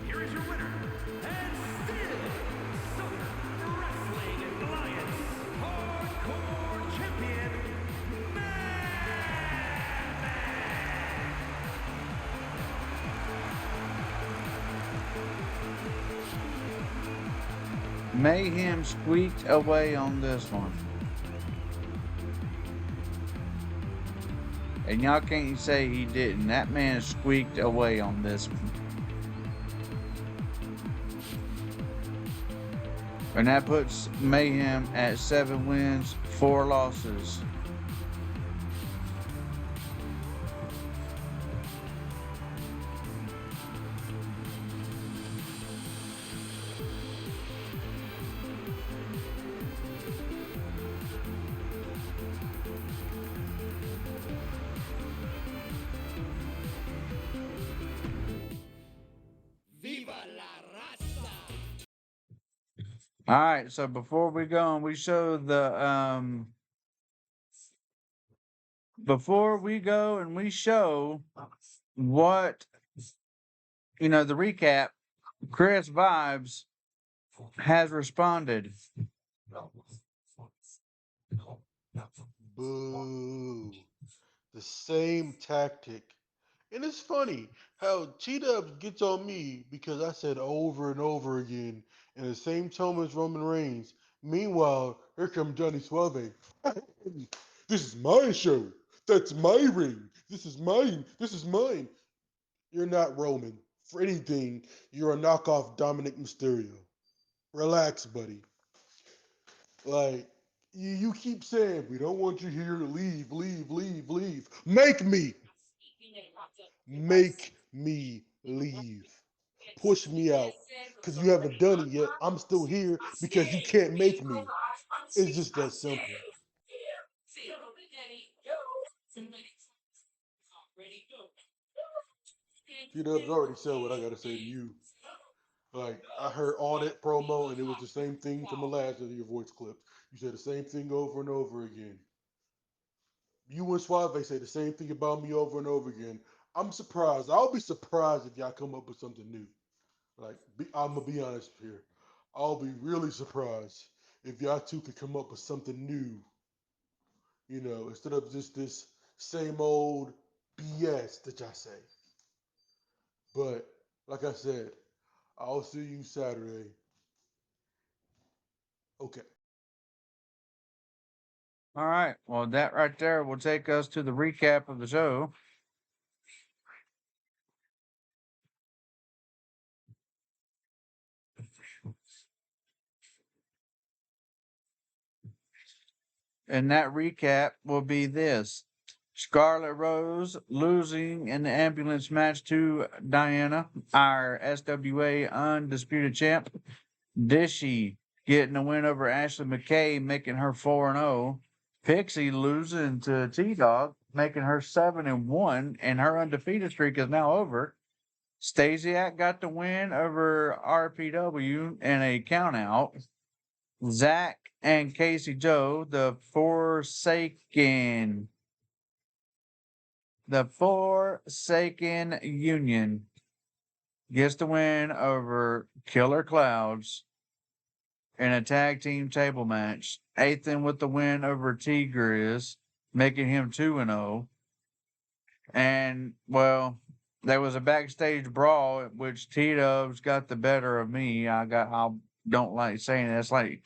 Here is your winner, and still Southern Wrestling Alliance Hardcore Champion,
Mayhem squeaked away on this one. And y'all can't say he didn't. That man squeaked away on this one. And that puts Mayhem at 7 wins, 4 losses. All right, so before we go and we show the before we go and we show what the recap Chris Vibes has responded.
Boo. The same tactic. And it's funny how T-Dubs gets on me because I said over and over again in the same tone as Roman Reigns. Meanwhile, here comes Johnny Suave. This is my show. That's my ring. This is mine. This is mine. You're not Roman. For anything, you're a knockoff Dominic Mysterio. Relax, buddy. Like, you keep saying, we don't want you here to leave, leave, leave, leave. Make me! Make me leave. Push me out. Because you haven't done it yet. I'm still here because you can't make me. It's just that simple. T-Dubs already said what I gotta say to you. Like, I heard all that promo and it was the same thing from the last of your voice clips. You said the same thing over and over again. You and Suave say the same thing about me over and over again. I'm surprised. I'll be surprised if y'all come up with something new. Like, I'm gonna be honest here. I'll be really surprised if y'all two could come up with something new. You know, instead of just this same old BS that y'all say. But like I said, I'll see you Saturday. Okay.
All right. Well, that right there will take us to the recap of the show. And that recap will be this. Scarlett Rose losing in the ambulance match to Diana, our SWA undisputed champ. Dishy getting a win over Ashley McKay, making her 4-0. Pixie losing to Dogg, making her 7-1, and her undefeated streak is now over. Stasiak got the win over RPW in a countout. Zach and Casey Joe, the Forsaken Union, gets the win over Killer Clouds in a tag team table match. Athan with the win over Griz, making him 2-0. And, well, there was a backstage brawl at which T-Dubs got the better of me. I don't like saying it.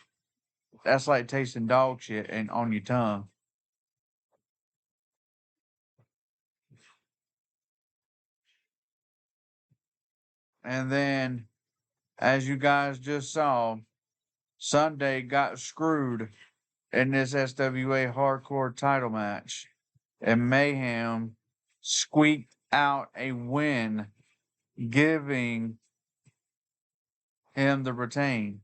That's like tasting dog shit and on your tongue. And then, as you guys just saw, Sunday got screwed in this SWA hardcore title match. And Mayhem squeaked out a win, giving him the retain.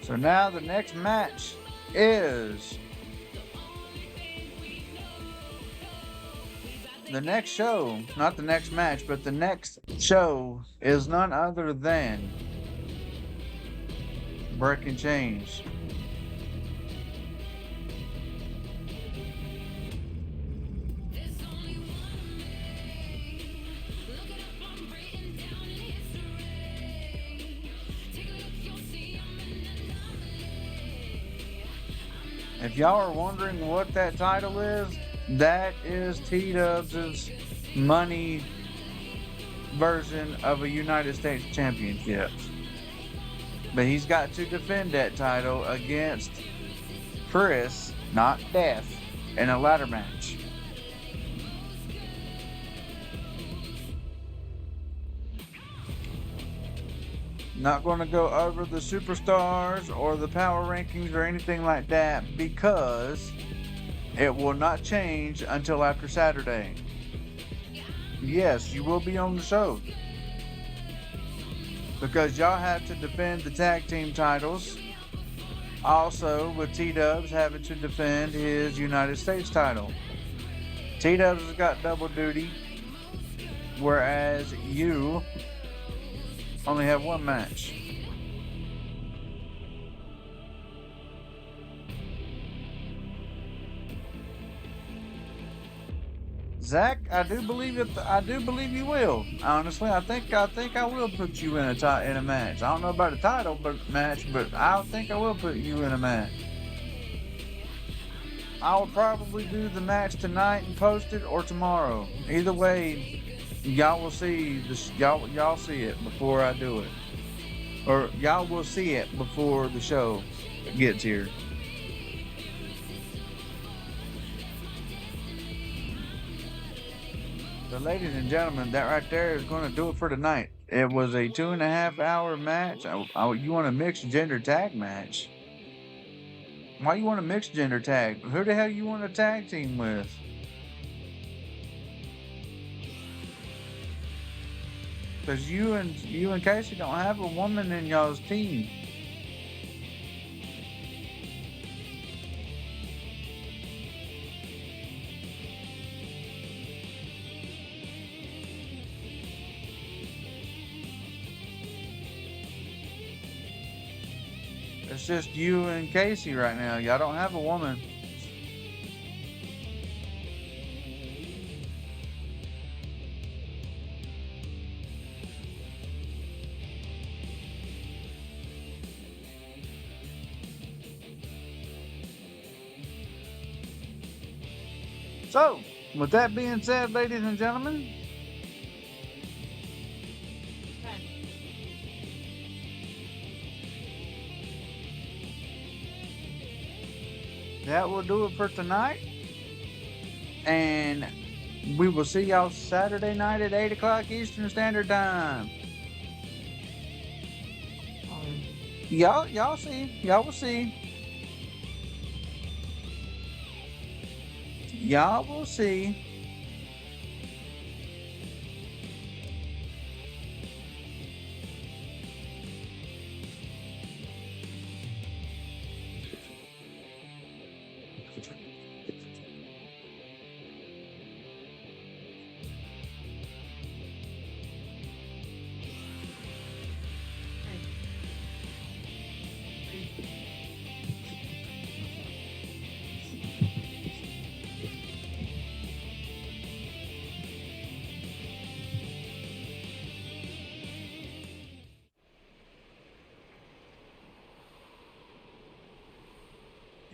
So now the next match is the next show, not the next match, but the next show is none other than Breaking Chains. If y'all are wondering what that title is, that is T-Dubs' money version of a United States Championship. But he's got to defend that title against Chris, not Death, in a ladder match. Not going to go over the superstars or the power rankings or anything like that because it will not change until after Saturday. Yes, you will be on the show because y'all have to defend the tag team titles. Also, with T-Dubs having to defend his United States title. T-Dubs has got double duty. whereas you only have one match. Zach, I do believe it. I do believe you will. Honestly, I think I will put you in a match. I don't know about a title match, but I think I will put you in a match. I will probably do the match tonight and post it, or tomorrow. Either way, y'all will see this. Y'all see it before I do it, or y'all will see it before the show gets here. So, ladies and gentlemen, that right there is going to do it for tonight. It was a 2.5 hour match. You want a mixed gender tag match? Why you want a mixed gender tag? Who the hell you want a tag team with? Because you and Casey don't have a woman in y'all's team. It's just you and Casey right now. Y'all don't have a woman. So, with that being said, ladies and gentlemen, that will do it for tonight. And we will see y'all Saturday night at 8 o'clock Eastern Standard Time. Y'all will see. Y'all will see.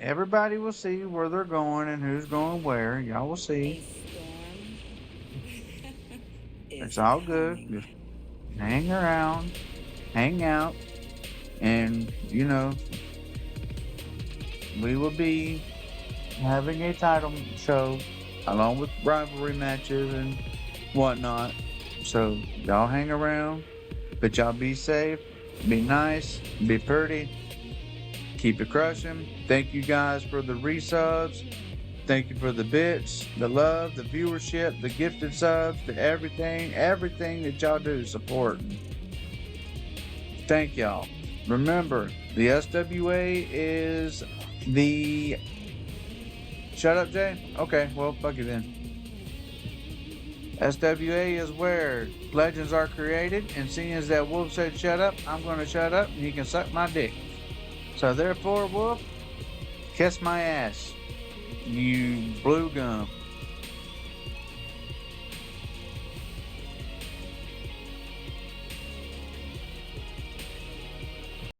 Everybody will see where they're going and who's going where. Y'all will see. It's all good. Just hang around, hang out, and, you know, we will be having a title show along with rivalry matches and whatnot. So y'all hang around, but y'all be safe, be nice, be pretty. Keep it crushing. Thank you guys for the resubs. Thank you for the bits, the love, the viewership, the gifted subs, the everything that y'all do supporting. Thank y'all. Remember, the SWA is the... Shut up, Jay? Okay, well, fuck you then. SWA is where legends are created, and seeing as that Wolf said shut up, I'm going to shut up, and you can suck my dick. So therefore, Wolf, kiss my ass.